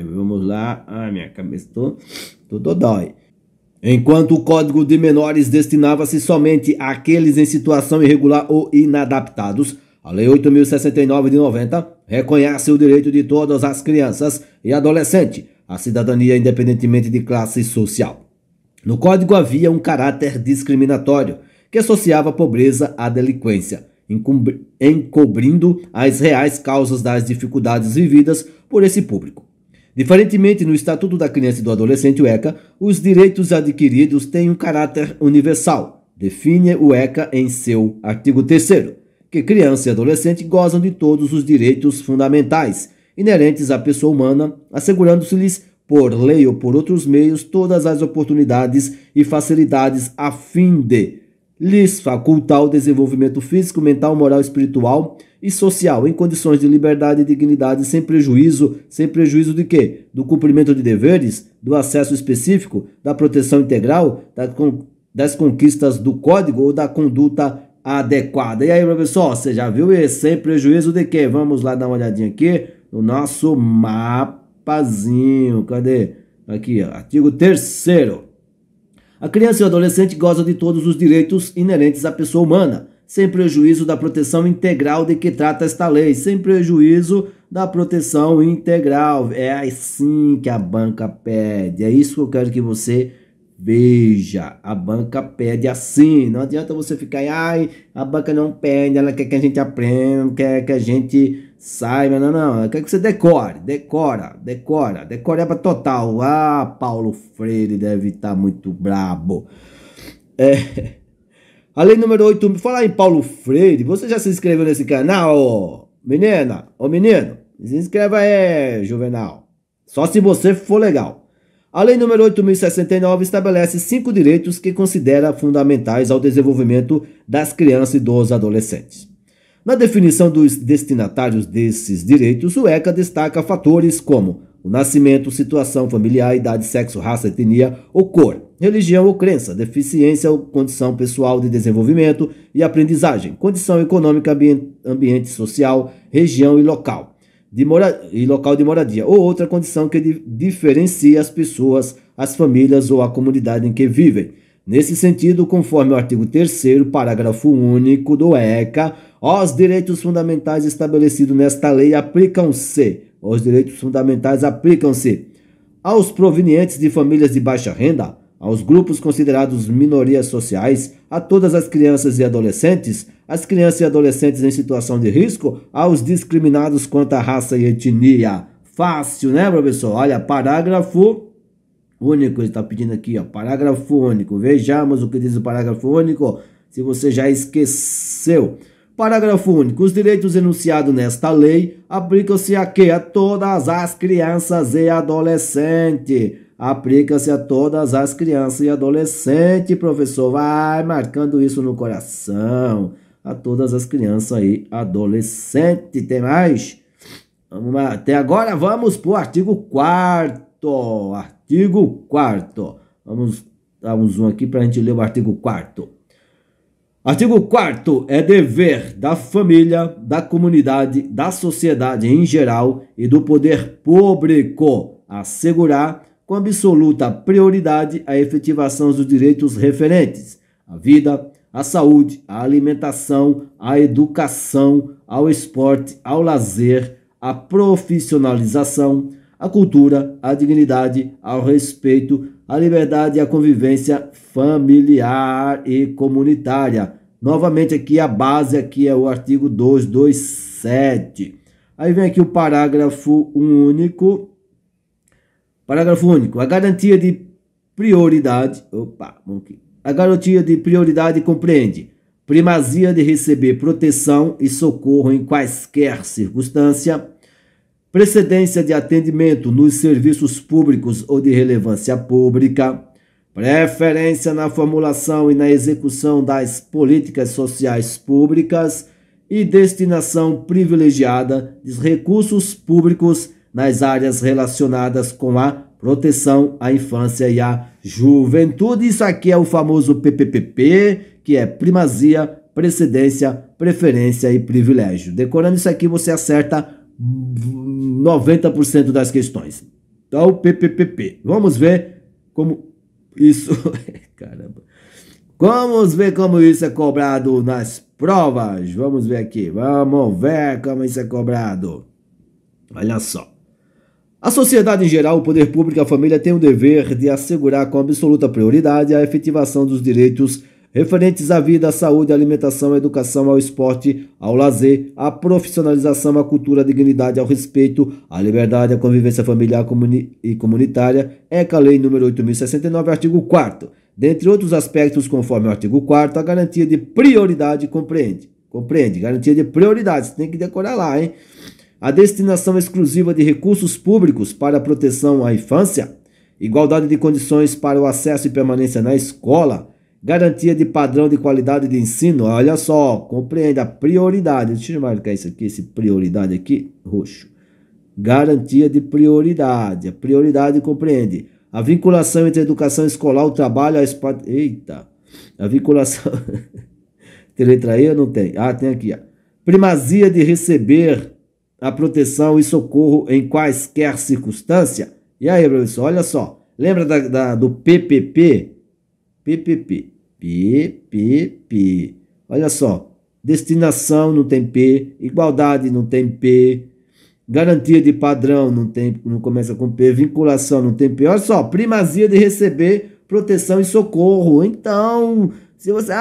S1: Vamos lá. Ai, minha cabeça, tô dói. Enquanto o Código de Menores destinava-se somente àqueles em situação irregular ou inadaptados, a Lei 8.069 de 90 reconhece o direito de todas as crianças e adolescentes à cidadania independentemente de classe social. No Código havia um caráter discriminatório que associava a pobreza à delinquência, encobrindo as reais causas das dificuldades vividas por esse público. Diferentemente no Estatuto da Criança e do Adolescente, o ECA, os direitos adquiridos têm um caráter universal. Define o ECA em seu artigo 3º, que criança e adolescente gozam de todos os direitos fundamentais inerentes à pessoa humana, assegurando-se-lhes, por lei ou por outros meios, todas as oportunidades e facilidades a fim de lhes facultar o desenvolvimento físico, mental, moral, espiritual e social em condições de liberdade e dignidade, sem prejuízo de quê? Do cumprimento de deveres, do acesso específico, da proteção integral, das conquistas do código ou da conduta adequada. E aí, professor, você já viu isso? Sem prejuízo de quê? Vamos lá dar uma olhadinha aqui no nosso mapazinho. Cadê? Aqui, ó, artigo 3º. A criança e o adolescente gozam de todos os direitos inerentes à pessoa humana, sem prejuízo da proteção integral de que trata esta lei, sem prejuízo da proteção integral. É assim que a banca pede, é isso que eu quero que você veja. A banca pede assim, não adianta você ficar, ai, a banca não pede, ela quer que a gente aprenda, quer que a gente saiba, não, ela quer que você decora é para total. Ah, Paulo Freire deve estar muito brabo. A lei número 8, falar em Paulo Freire, você já se inscreveu nesse canal, menina, ô menino? Se inscreva aí, Juvenal. Só se você for legal. A lei número 8.069 estabelece 5 direitos que considera fundamentais ao desenvolvimento das crianças e dos adolescentes. Na definição dos destinatários desses direitos, o ECA destaca fatores como o nascimento, situação familiar, idade, sexo, raça, etnia ou cor, religião ou crença, deficiência ou condição pessoal de desenvolvimento e aprendizagem, condição econômica, ambiente social, região e local de moradia, ou outra condição que diferencia as pessoas, as famílias ou a comunidade em que vivem. Nesse sentido, conforme o artigo 3º, parágrafo único do ECA, os direitos fundamentais estabelecidos nesta lei aplicam-se aos provenientes de famílias de baixa renda, aos grupos considerados minorias sociais, a todas as crianças e adolescentes, as crianças e adolescentes em situação de risco, aos discriminados quanto à raça e etnia. Fácil, né, professor? Olha, parágrafo único, ele está pedindo aqui, ó, parágrafo único. Vejamos o que diz o parágrafo único, se você já esqueceu. Parágrafo único. Os direitos enunciados nesta lei aplicam-se a quê? A todas as crianças e adolescentes. Aplica-se a todas as crianças e adolescentes, professor. Vai marcando isso no coração. A todas as crianças e adolescentes. Tem mais? Vamos lá. Até agora vamos para o artigo 4º. Artigo 4º. Vamos dar um zoom aqui para a gente ler o artigo 4º. Artigo 4º é dever da família, da comunidade, da sociedade em geral e do poder público assegurar com absoluta prioridade a efetivação dos direitos referentes à vida, à saúde, à alimentação, à educação, ao esporte, ao lazer, à profissionalização, à cultura, à dignidade, ao respeito, à liberdade e à convivência familiar e comunitária. Novamente aqui a base aqui é o artigo 227. Aí vem aqui o parágrafo único. Parágrafo único. A garantia de prioridade. A garantia de prioridade compreende primazia de receber proteção e socorro em quaisquer circunstância, precedência de atendimento nos serviços públicos ou de relevância pública, preferência na formulação e na execução das políticas sociais públicas e destinação privilegiada dos recursos públicos nas áreas relacionadas com a proteção à infância e à juventude. Isso aqui é o famoso PPPP, que é primazia, precedência, preferência e privilégio. Decorando isso aqui, você acerta 90% das questões. Então, PPPP. Vamos ver como isso... Caramba. Vamos ver como isso é cobrado nas provas. Vamos ver aqui. Vamos ver como isso é cobrado. Olha só. A sociedade em geral, o poder público e a família têm o dever de assegurar com absoluta prioridade a efetivação dos direitos referentes à vida, à saúde, à alimentação, à educação, ao esporte, ao lazer, à profissionalização, à cultura, à dignidade, ao respeito, à liberdade, à convivência familiar e comunitária, ECA Lei nº 8.069, artigo 4º. Dentre outros aspectos, conforme o artigo 4º, a garantia de prioridade compreende, garantia de prioridade, você tem que decorar lá, hein? A destinação exclusiva de recursos públicos para a proteção à infância, igualdade de condições para o acesso e permanência na escola, garantia de padrão de qualidade de ensino, olha só, compreende a prioridade, deixa eu marcar isso aqui, esse prioridade aqui, roxo, garantia de prioridade, a prioridade compreende a vinculação entre a educação escolar, o trabalho, a esporte, a vinculação, tem letra E ou não tem? Ah, tem aqui, ó. Primazia de receber a proteção e socorro em quaisquer circunstância. E aí, professor, olha só, lembra do PPP? PPP. Olha só, destinação não tem P, igualdade não tem P, garantia de padrão não começa com P, vinculação não tem P. Olha só, primazia de receber proteção e socorro. Então, se você,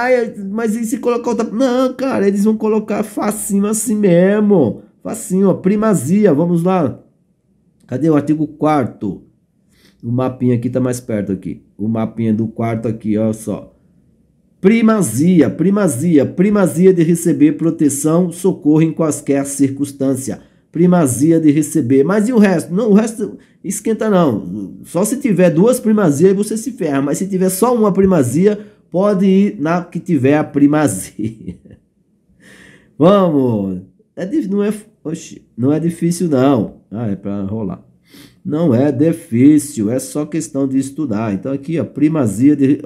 S1: mas e se colocar outra? Não, cara, eles vão colocar facinho assim mesmo. Facinho, ó, primazia, vamos lá. Cadê o artigo 4º? O mapinha aqui tá mais perto aqui. O mapinha do 4º aqui, ó só. Primazia de receber proteção, socorro em quaisquer circunstância. Primazia de receber. Mas e o resto? Não, o resto esquenta não. Só se tiver duas primazias você se ferra. Mas se tiver só uma primazia, pode ir na que tiver a primazia. Vamos. Não é difícil não. É para rolar. Não é difícil, é só questão de estudar. Então aqui, ó, primazia de...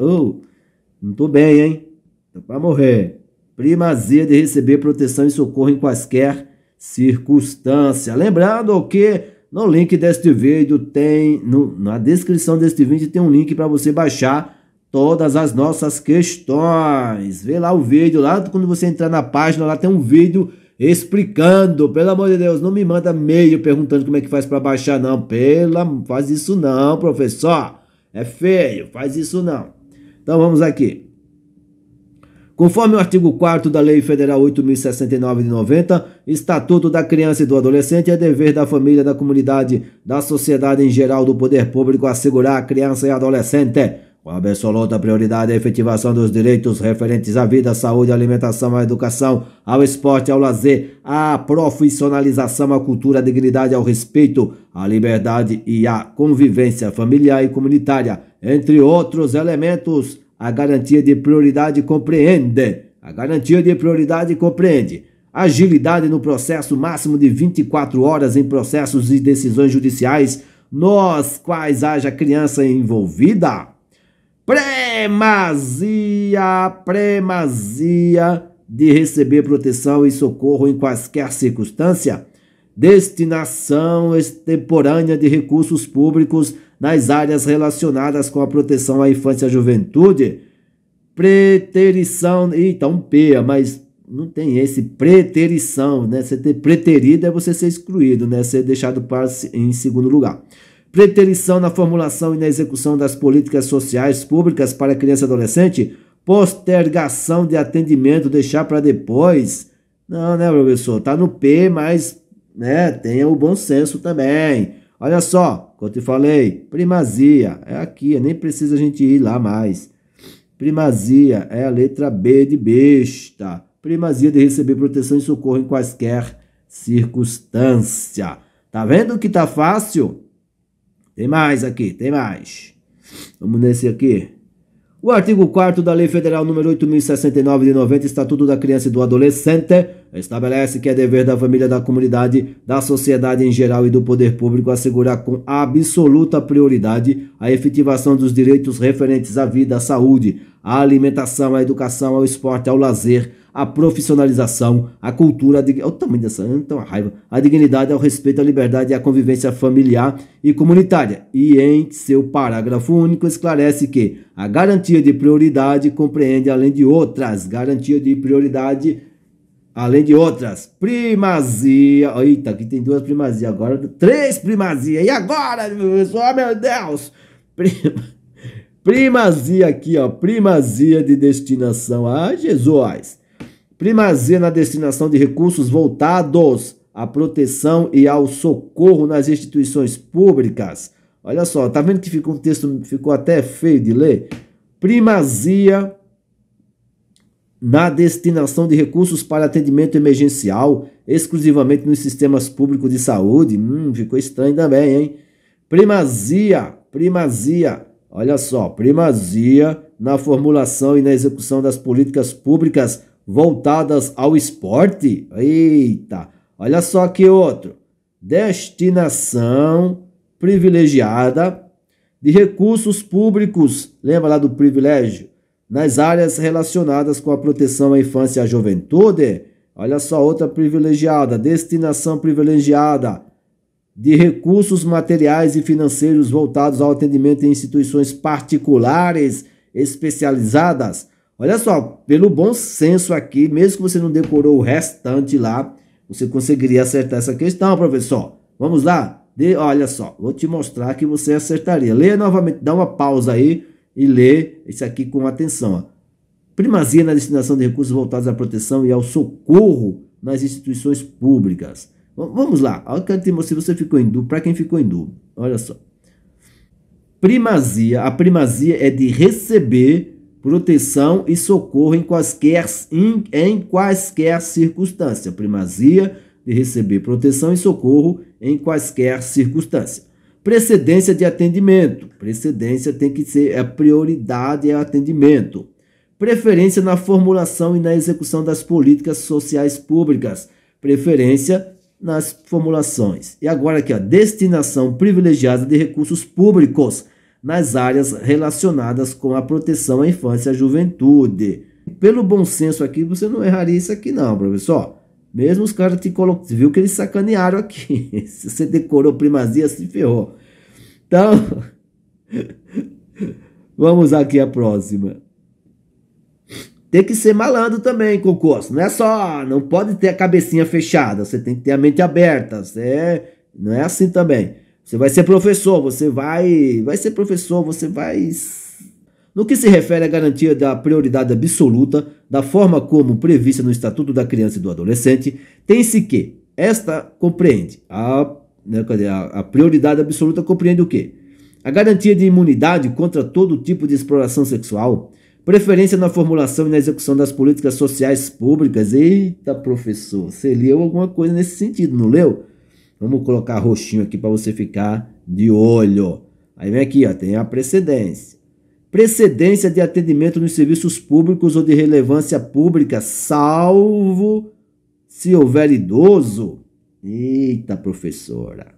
S1: não tô bem, hein? Tô para morrer. Primazia de receber proteção e socorro em quaisquer circunstância. Lembrando que no link deste vídeo tem... na descrição deste vídeo tem um link para você baixar todas as nossas questões. Vê lá o vídeo, lá quando você entrar na página, lá tem um vídeo explicando. Pelo amor de Deus, não me manda e-mail perguntando como é que faz para baixar, não. Faz isso não, professor. É feio, faz isso não. Então vamos aqui. Conforme o artigo 4º da Lei Federal 8.069 de 90, Estatuto da Criança e do Adolescente, é dever da família, da comunidade, da sociedade em geral, do poder público assegurar a criança e adolescente com absoluta prioridade a efetivação dos direitos referentes à vida, à saúde, à alimentação, à educação, ao esporte, ao lazer, à profissionalização, à cultura, à dignidade, ao respeito, à liberdade e à convivência familiar e comunitária, entre outros elementos. A garantia de prioridade compreende agilidade no processo, máximo de 24 horas em processos e decisões judiciais nos quais haja criança envolvida. Primazia de receber proteção e socorro em quaisquer circunstância. Destinação extemporânea de recursos públicos nas áreas relacionadas com a proteção à infância e à juventude. Preterição, eita, um P, mas não tem esse, preterição, né? Você ter preterido é você ser excluído, né? Ser deixado em segundo lugar. Preterição na formulação e na execução das políticas sociais públicas para criança e adolescente. Postergação de atendimento, deixar para depois. Não, né, professor? Tá no P, mas, né, tenha o bom senso também. Olha só, como eu te falei, primazia, é aqui, nem precisa a gente ir lá mais. Primazia é a letra B de besta. Primazia de receber proteção e socorro em quaisquer circunstância. Tá vendo que tá fácil? Tem mais aqui, tem mais. Vamos nesse aqui. O artigo 4º da Lei Federal número 8.069 de 90, Estatuto da Criança e do Adolescente, estabelece que é dever da família, da comunidade, da sociedade em geral e do poder público assegurar com absoluta prioridade a efetivação dos direitos referentes à vida, à saúde, à alimentação, à educação, ao esporte, ao lazer, à profissionalização, à cultura, o tamanho dessa, então a raiva, à dignidade, ao respeito, à liberdade e à convivência familiar e comunitária. E em seu parágrafo único esclarece que a garantia de prioridade compreende, além de outras, primazia. Eita, aqui tem 2 primazias, agora 3 primazias. E agora, professor? Oh, meu Deus! Primazia aqui, ó, primazia de destinação. Ah, Jesus! Primazia na destinação de recursos voltados à proteção e ao socorro nas instituições públicas. Olha só, tá vendo que um texto ficou até feio de ler? Primazia na destinação de recursos para atendimento emergencial, exclusivamente nos sistemas públicos de saúde. Ficou estranho também, hein? Primazia, olha só, primazia na formulação e na execução das políticas públicas voltadas ao esporte. Eita, olha só que outro. Destinação privilegiada de recursos públicos, lembra lá do privilégio? Nas áreas relacionadas com a proteção à infância e à juventude. Olha só, outra privilegiada, destinação privilegiada de recursos materiais e financeiros voltados ao atendimento em instituições particulares especializadas. Olha só, pelo bom senso aqui, mesmo que você não decorou o restante lá, você conseguiria acertar essa questão, professor. Vamos lá? Olha só, vou te mostrar que você acertaria. Leia novamente, dá uma pausa aí e lê isso aqui com atenção. Ó. Primazia na destinação de recursos voltados à proteção e ao socorro nas instituições públicas. Vamos lá, se você ficou em dúvida, para quem ficou em dúvida, olha só. A primazia é de receber proteção e socorro em quaisquer circunstâncias. Primazia de receber proteção e socorro em quaisquer circunstâncias. Precedência de atendimento. Precedência tem que ser, a prioridade é atendimento. Preferência na formulação e na execução das políticas sociais públicas. Preferência nas formulações. E agora aqui, ó, destinação privilegiada de recursos públicos nas áreas relacionadas com a proteção à infância e à juventude. Pelo bom senso aqui, você não erraria isso aqui não, professor. Mesmo os caras te colocam, você viu que eles sacanearam aqui. Se você decorou primazia, se ferrou. Então, vamos aqui a próxima. Tem que ser malandro também, concurso. Não é só, não pode ter a cabecinha fechada. Você tem que ter a mente aberta. Não é assim também. Você vai ser professor, você vai ser professor, você vai... No que se refere à garantia da prioridade absoluta, da forma como prevista no Estatuto da Criança e do Adolescente, tem-se que esta compreende, a prioridade absoluta compreende o quê? A garantia de imunidade contra todo tipo de exploração sexual, preferência na formulação e na execução das políticas sociais públicas. Eita, professor, você leu alguma coisa nesse sentido, não leu? Vamos colocar roxinho aqui para você ficar de olho. Aí vem aqui, ó, tem a precedência. Precedência de atendimento nos serviços públicos ou de relevância pública, salvo se houver idoso. Eita, professora.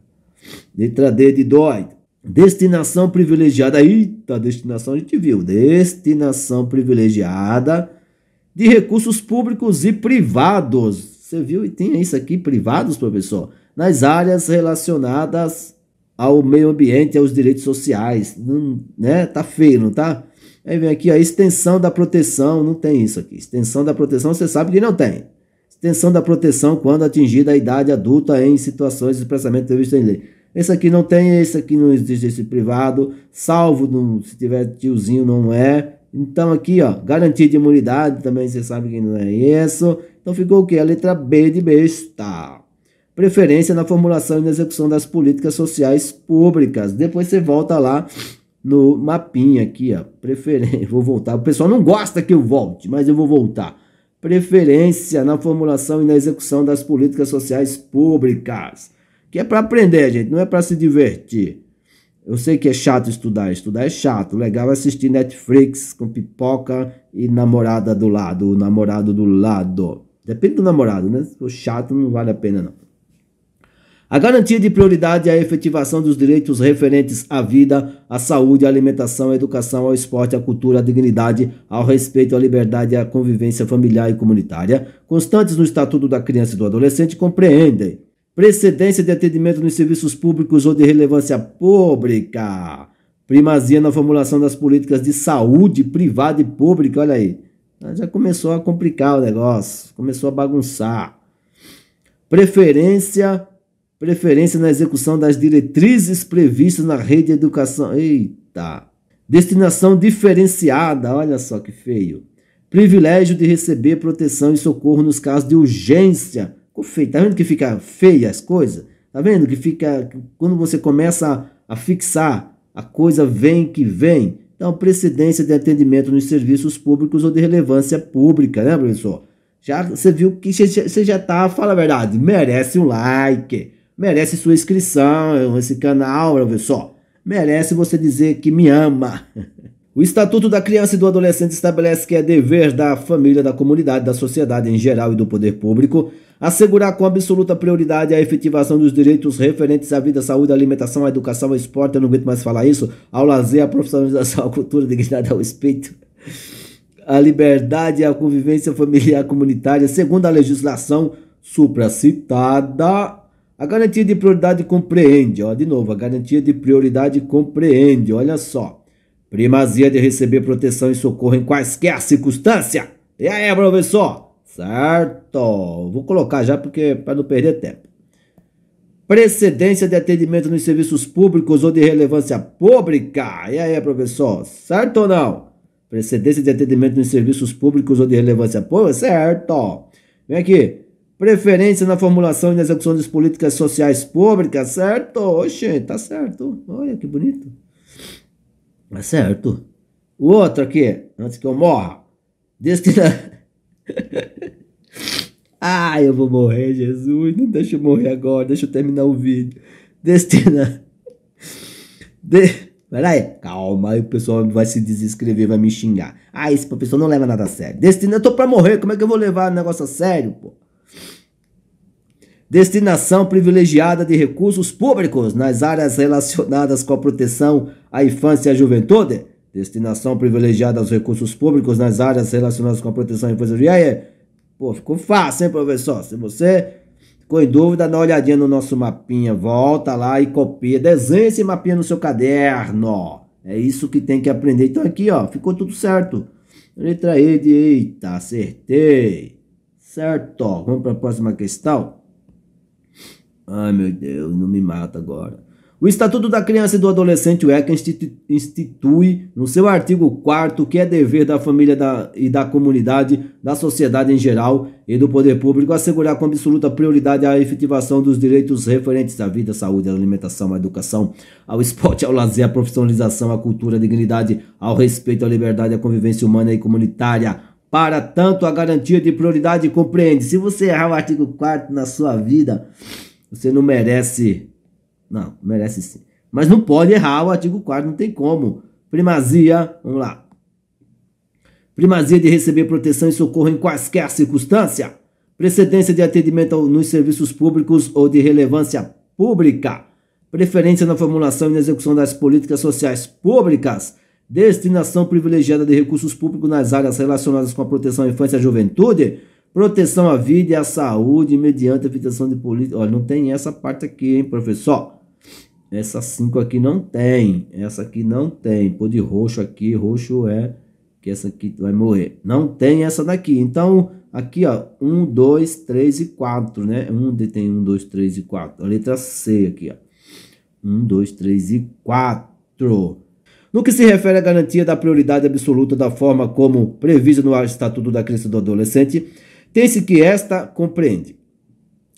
S1: Letra D de doido. Destinação privilegiada. Eita, destinação a gente viu. Destinação privilegiada de recursos públicos e privados. Você viu? E tem isso aqui, privados, professor? Nas áreas relacionadas ao meio ambiente e aos direitos sociais. Não, né? Tá feio, não tá? Aí vem aqui a extensão da proteção, não tem isso aqui. Extensão da proteção, você sabe que não tem. Extensão da proteção quando atingida a idade adulta em situações expressamente previstas em lei. Esse aqui não tem, esse aqui não existe, esse privado, salvo se tiver tiozinho, não é. Então aqui, ó, garantia de imunidade, também você sabe que não é isso. Então ficou o quê? A letra B de besta. Preferência na formulação e na execução das políticas sociais públicas. Depois você volta lá no mapinha aqui, ó. Preferência, vou voltar. O pessoal não gosta que eu volte, mas eu vou voltar. Preferência na formulação e na execução das políticas sociais públicas. Que é para aprender, gente, não é para se divertir. Eu sei que é chato estudar é chato. O legal é assistir Netflix com pipoca e namorada do lado, o namorado do lado. Depende do namorado, né? Se for chato, não vale a pena, não. A garantia de prioridade é a efetivação dos direitos referentes à vida, à saúde, à alimentação, à educação, ao esporte, à cultura, à dignidade, ao respeito, à liberdade e à convivência familiar e comunitária, constantes no Estatuto da Criança e do Adolescente, compreendem precedência de atendimento nos serviços públicos ou de relevância pública, primazia na formulação das políticas de saúde privada e pública, olha aí, já começou a complicar o negócio, começou a bagunçar. Preferência na execução das diretrizes previstas na rede de educação. Eita! Destinação diferenciada, olha só que feio. Privilégio de receber proteção e socorro nos casos de urgência. Ficou feio. Tá vendo que fica feia as coisas? Tá vendo que fica... Quando você começa a fixar, a coisa vem que vem. Então, precedência de atendimento nos serviços públicos ou de relevância pública, né, professor? Já, você viu que você já tá, fala a verdade, merece um like. Merece sua inscrição nesse canal, professor. Merece você dizer que me ama. O Estatuto da Criança e do Adolescente estabelece que é dever da família, da comunidade, da sociedade em geral e do poder público assegurar com absoluta prioridade a efetivação dos direitos referentes à vida, à saúde, à alimentação, à educação, ao esporte, eu não aguento mais falar isso, ao lazer, à profissionalização, à cultura, à dignidade, ao respeito, à liberdade e à convivência familiar comunitária, segundo a legislação supracitada. A garantia de prioridade compreende, ó, de novo, a garantia de prioridade compreende, olha só, primazia de receber proteção e socorro em quaisquer circunstâncias. E aí, professor? Certo. Vou colocar já porque para não perder tempo. Precedência de atendimento nos serviços públicos ou de relevância pública. E aí, professor? Certo ou não? Precedência de atendimento nos serviços públicos ou de relevância pública? Certo. Vem aqui. Preferência na formulação e na execução das políticas sociais públicas, certo? Oxe, tá certo. Olha que bonito. Tá certo. O outro aqui, antes que eu morra. Destina... Ai, eu vou morrer, Jesus. Não deixa eu morrer agora, deixa eu terminar o vídeo. Destina... Peraí, calma, aí o pessoal vai se desinscrever, vai me xingar. Ah, esse professor não leva nada a sério. Destina, eu tô pra morrer, como é que eu vou levar o negócio a sério, pô? Destinação privilegiada de recursos públicos nas áreas relacionadas com a proteção à infância e à juventude. Destinação privilegiada aos recursos públicos nas áreas relacionadas com a proteção à infância e à juventude. E aí? Pô, ficou fácil, hein, professor? Se você ficou em dúvida, dá uma olhadinha no nosso mapinha. Volta lá e copia. Desenha esse mapinha no seu caderno. É isso que tem que aprender. Então aqui, ó, ficou tudo certo. Letra E de eita, acertei. Certo. Vamos para a próxima questão. Ai, meu Deus, não me mata agora. O Estatuto da Criança e do Adolescente, o ECA, institui no seu artigo 4º que é dever da família e da comunidade, da sociedade em geral e do poder público assegurar com absoluta prioridade a efetivação dos direitos referentes à vida, à saúde, à alimentação, à educação, ao esporte, ao lazer, à profissionalização, à cultura, à dignidade, ao respeito, à liberdade, à convivência humana e comunitária. Para tanto, a garantia de prioridade compreende. Se você errar o artigo 4º na sua vida, você não merece... Não, merece sim. Mas não pode errar o artigo 4º, não tem como. Primazia, vamos lá. Primazia de receber proteção e socorro em quaisquer circunstância. Precedência de atendimento nos serviços públicos ou de relevância pública. Preferência na formulação e na execução das políticas sociais públicas. Destinação privilegiada de recursos públicos nas áreas relacionadas com a proteção à infância e à juventude. Proteção à vida e à saúde mediante a efetivação de política. Olha, não tem essa parte aqui, hein, professor? Essa 5 aqui não tem. Essa aqui não tem. Pô, de roxo aqui. Roxo é que essa aqui vai morrer. Não tem essa daqui. Então, aqui, ó. 1, 2, 3 e 4, né? Tem 1, 2, 3 e 4. A letra C aqui, ó. 1, 2, 3 e 4. No que se refere à garantia da prioridade absoluta da forma como prevista no Estatuto da Criança e do Adolescente, tem-se que esta compreende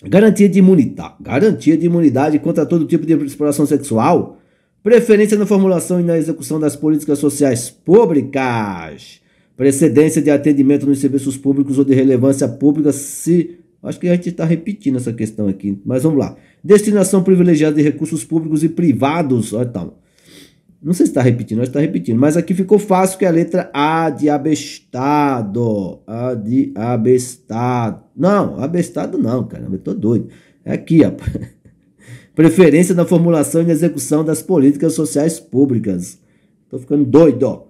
S1: garantia de imunidade contra todo tipo de exploração sexual, preferência na formulação e na execução das políticas sociais públicas, precedência de atendimento nos serviços públicos ou de relevância pública, acho que a gente está repetindo essa questão aqui, mas vamos lá. Destinação privilegiada de recursos públicos e privados, então, não sei se está repetindo, nós está repetindo, mas aqui ficou fácil que é a letra A de abestado. A de abestado. Não, abestado não, caramba, eu tô doido. É aqui, ó. Preferência na formulação e na execução das políticas sociais públicas. Tô ficando doido, ó.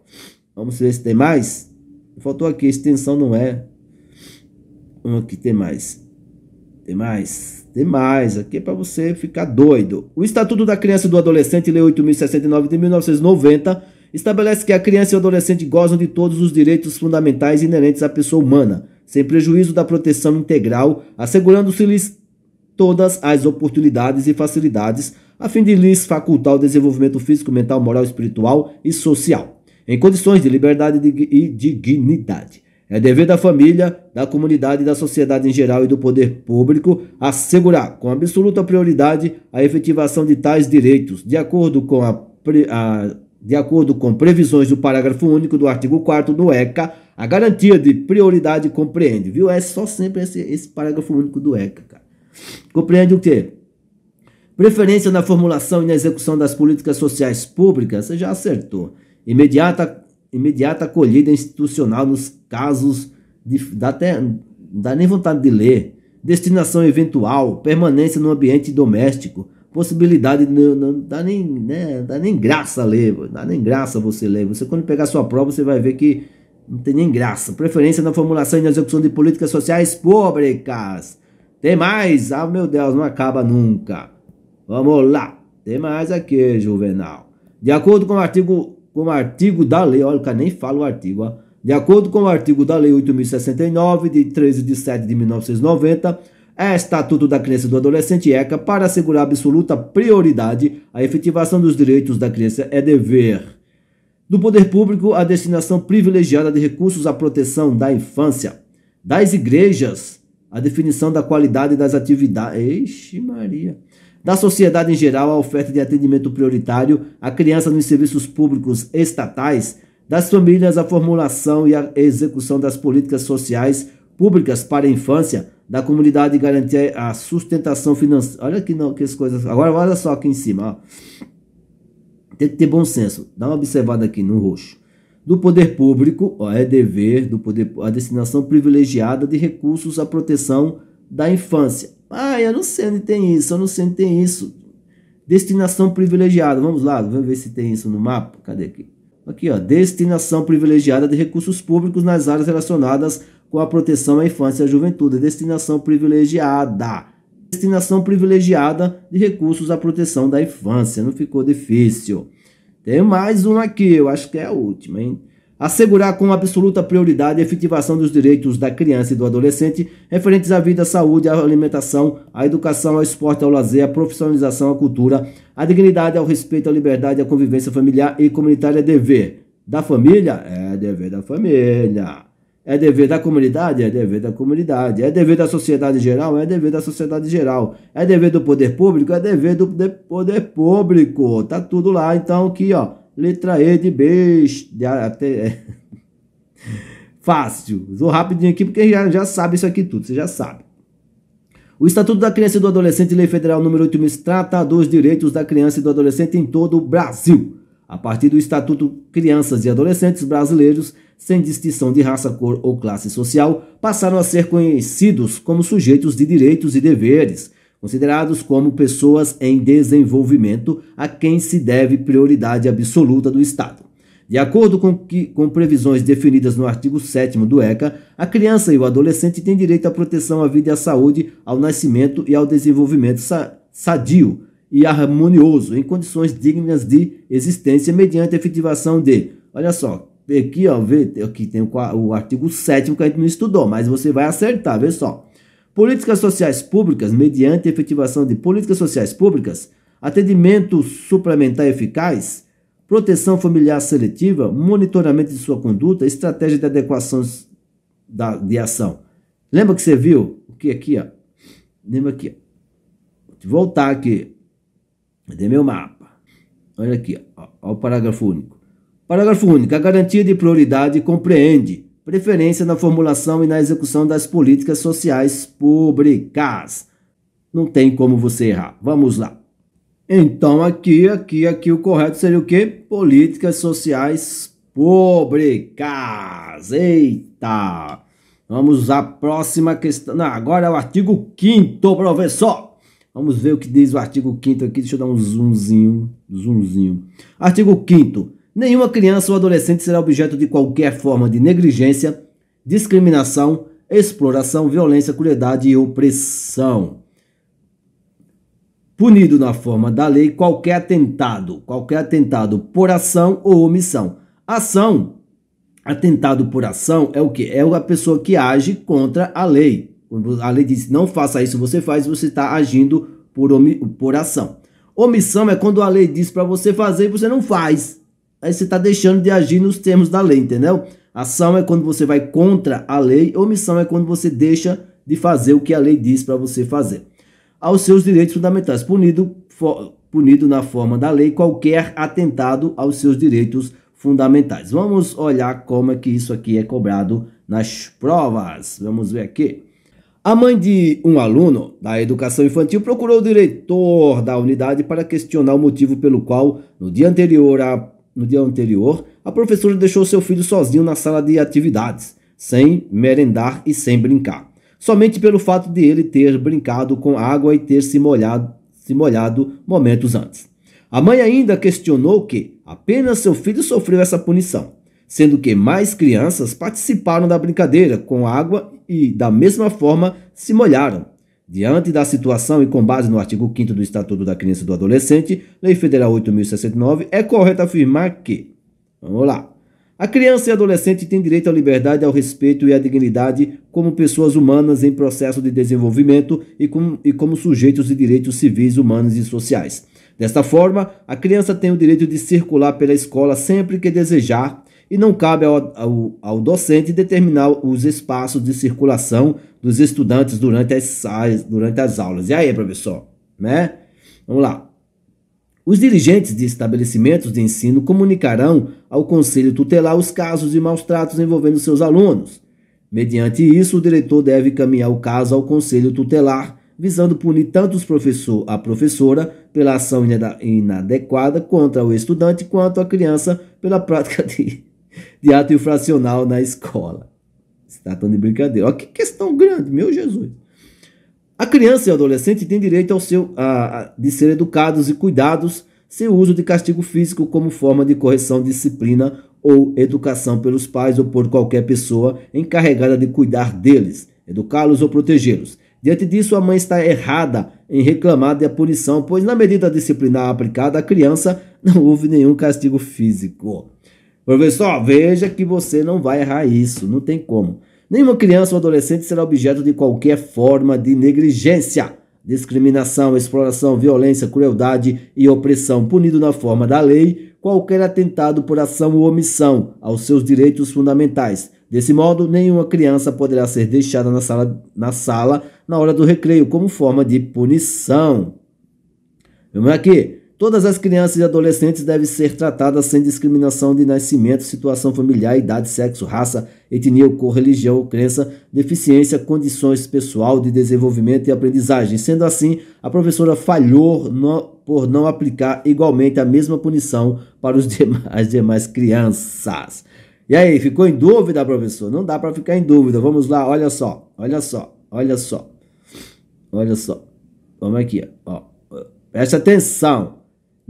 S1: Vamos ver se tem mais. Faltou aqui, extensão não é. Aqui tem mais. Tem mais. Aqui é para você ficar doido. O Estatuto da Criança e do Adolescente, Lei 8.069 de 1990, estabelece que a criança e o adolescente gozam de todos os direitos fundamentais inerentes à pessoa humana, sem prejuízo da proteção integral, assegurando-se-lhes todas as oportunidades e facilidades, a fim de lhes facultar o desenvolvimento físico, mental, moral, espiritual e social, em condições de liberdade e dignidade. É dever da família, da comunidade e da sociedade em geral e do poder público assegurar, com absoluta prioridade, a efetivação de tais direitos, de acordo com previsões do parágrafo único do artigo 4º do ECA. A garantia de prioridade compreende, viu? É só sempre esse parágrafo único do ECA, cara. Compreende o quê? Preferência na formulação e na execução das políticas sociais públicas, você já acertou. Imediata acolhida institucional nos casos não dá nem vontade de ler. Destinação eventual, permanência no ambiente doméstico, possibilidade não dá nem, né, dá nem graça ler, dá nem graça você ler. Você quando pegar sua prova você vai ver que não tem nem graça. Preferência na formulação e na execução de políticas sociais públicas. Tem mais? Ah, meu Deus, não acaba nunca. Vamos lá. Tem mais aqui, Juvenal. De acordo com o artigo da lei, olha, o cara nem fala o artigo, ó. De acordo com o artigo da lei 8.069, de 13 de 7 de 1990, é Estatuto da Criança e do Adolescente ECA, para assegurar absoluta prioridade à efetivação dos direitos da criança, é dever do poder público a destinação privilegiada de recursos à proteção da infância, das igrejas, a definição da qualidade das atividades, Eixe Maria, da sociedade em geral, a oferta de atendimento prioritário à criança nos serviços públicos estatais, das famílias, a formulação e a execução das políticas sociais públicas para a infância, da comunidade e garantir a sustentação financeira. Olha aqui não, que as coisas. Agora olha só aqui em cima, ó. Tem que ter bom senso. Dá uma observada aqui no roxo. Do poder público, ó, é dever do poder a destinação privilegiada de recursos à proteção da infância. Ah, eu não sei onde tem isso, Destinação privilegiada. Vamos lá, vamos ver se tem isso no mapa. Cadê aqui? Aqui, ó, destinação privilegiada de recursos públicos nas áreas relacionadas com a proteção à infância e à juventude. Destinação privilegiada. Destinação privilegiada de recursos à proteção da infância. Não ficou difícil. Tem mais uma aqui, eu acho que é a última, hein? Assegurar com absoluta prioridade a efetivação dos direitos da criança e do adolescente referentes à vida, à saúde, à alimentação, à educação, ao esporte, ao lazer, à profissionalização, à cultura, à dignidade, ao respeito, à liberdade, à convivência familiar e comunitária. É dever da família? É dever da família. É dever da comunidade? É dever da comunidade. É dever da sociedade geral? É dever da sociedade geral. É dever do poder público? É dever do poder público. Tá tudo lá, então, aqui, ó. Letra E de besta. Fácil. Vou rapidinho aqui porque já sabe isso aqui tudo. Você já sabe. O Estatuto da Criança e do Adolescente, Lei Federal número 8.000, trata dos direitos da criança e do adolescente em todo o Brasil. A partir do Estatuto, crianças e adolescentes brasileiros, sem distinção de raça, cor ou classe social, passaram a ser conhecidos como sujeitos de direitos e deveres, considerados como pessoas em desenvolvimento a quem se deve prioridade absoluta do Estado. De acordo com previsões definidas no artigo 7º do ECA, a criança e o adolescente têm direito à proteção à vida e à saúde, ao nascimento e ao desenvolvimento sadio e harmonioso, em condições dignas de existência, mediante a efetivação de... Olha só, aqui, ó, vê, aqui tem o artigo 7º que a gente não estudou, mas você vai acertar, vê só. Políticas sociais públicas, mediante a efetivação de políticas sociais públicas, atendimento suplementar eficaz, proteção familiar seletiva, monitoramento de sua conduta, estratégia de adequação de ação. Lembra que você viu o que aqui, ó? Lembra aqui, ó. Vou voltar aqui. Cadê meu mapa? Olha aqui, ó, ó o parágrafo único. Parágrafo único. A garantia de prioridade compreende preferência na formulação e na execução das políticas sociais públicas. Não tem como você errar. Vamos lá. Então, aqui o correto seria o quê? Políticas sociais públicas. Eita! Vamos à próxima questão. Não, agora é o artigo 5º, professor. Vamos ver o que diz o artigo 5º aqui. Deixa eu dar um zoomzinho. Artigo 5º. Nenhuma criança ou adolescente será objeto de qualquer forma de negligência, discriminação, exploração, violência, crueldade e opressão. Punido na forma da lei qualquer atentado por ação ou omissão. Atentado por ação é o quê? É a pessoa que age contra a lei. Quando a lei diz não faça isso, você faz, você está agindo por ação. Omissão é quando a lei diz para você fazer e você não faz. Aí você está deixando de agir nos termos da lei, entendeu? Ação é quando você vai contra a lei, omissão é quando você deixa de fazer o que a lei diz para você fazer. Aos seus direitos fundamentais, punido na forma da lei qualquer atentado aos seus direitos fundamentais. Vamos olhar como é que isso aqui é cobrado nas provas. Vamos ver aqui. A mãe de um aluno da educação infantil procurou o diretor da unidade para questionar o motivo pelo qual, no dia anterior, a professora deixou seu filho sozinho na sala de atividades, sem merendar e sem brincar, somente pelo fato de ele ter brincado com água e ter se molhado momentos antes. A mãe ainda questionou que apenas seu filho sofreu essa punição, sendo que mais crianças participaram da brincadeira com água e, da mesma forma, se molharam. Diante da situação e com base no artigo 5º do Estatuto da Criança e do Adolescente, Lei Federal 8.069, é correto afirmar que, vamos lá, a criança e adolescente têm direito à liberdade, ao respeito e à dignidade como pessoas humanas em processo de desenvolvimento e como sujeitos de direitos civis, humanos e sociais. Desta forma, a criança tem o direito de circular pela escola sempre que desejar e não cabe ao docente determinar os espaços de circulação dos estudantes durante as aulas. E aí, professor? Né? Vamos lá. Os dirigentes de estabelecimentos de ensino comunicarão ao Conselho Tutelar os casos de maus-tratos envolvendo seus alunos. Mediante isso, o diretor deve encaminhar o caso ao Conselho Tutelar, visando punir tanto a professora pela ação inadequada contra o estudante, quanto a criança pela prática de ato infracional na escola. Se tratando de brincadeira. Olha que questão grande, meu Jesus. A criança e o adolescente têm direito de ser educados e cuidados sem o uso de castigo físico como forma de correção, disciplina ou educação pelos pais ou por qualquer pessoa encarregada de cuidar deles, educá-los ou protegê-los. Diante disso, a mãe está errada em reclamar da punição, pois na medida disciplinar aplicada à criança não houve nenhum castigo físico. Professor, veja que você não vai errar isso, não tem como. Nenhuma criança ou adolescente será objeto de qualquer forma de negligência, discriminação, exploração, violência, crueldade e opressão, punido na forma da lei qualquer atentado por ação ou omissão aos seus direitos fundamentais. Desse modo, nenhuma criança poderá ser deixada na sala na hora do recreio como forma de punição. Vamos aqui. Todas as crianças e adolescentes devem ser tratadas sem discriminação de nascimento, situação familiar, idade, sexo, raça, etnia, cor, religião, crença, deficiência, condições pessoal de desenvolvimento e aprendizagem. Sendo assim, a professora falhou por não aplicar igualmente a mesma punição para as demais crianças. E aí, ficou em dúvida, professor? Não dá para ficar em dúvida. Vamos lá, olha só. Vamos aqui, ó. Preste atenção.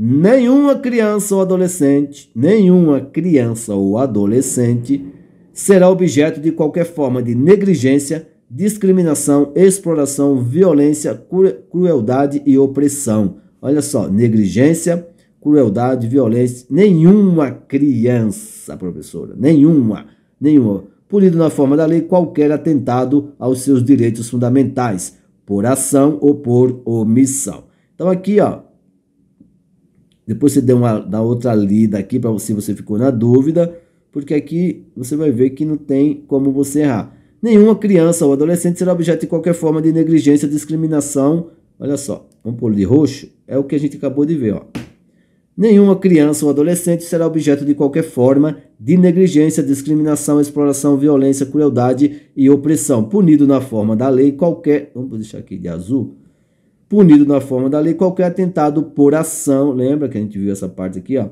S1: Nenhuma criança ou adolescente será objeto de qualquer forma de negligência, discriminação, exploração, violência, crueldade e opressão. Olha só, negligência, crueldade, violência. Nenhuma criança, professora, nenhuma, punido na forma da lei qualquer atentado aos seus direitos fundamentais, por ação ou por omissão. Então aqui, ó, depois você dá outra lida aqui para você ficou na dúvida, porque aqui você vai ver que não tem como você errar. Nenhuma criança ou adolescente será objeto de qualquer forma de negligência, discriminação. Olha só, vamos pôr de roxo, é o que a gente acabou de ver, ó. Nenhuma criança ou adolescente será objeto de qualquer forma de negligência, discriminação, exploração, violência, crueldade e opressão, punido na forma da lei qualquer... Vamos deixar aqui de azul. Punido na forma da lei qualquer atentado por ação, lembra que a gente viu essa parte aqui, ó?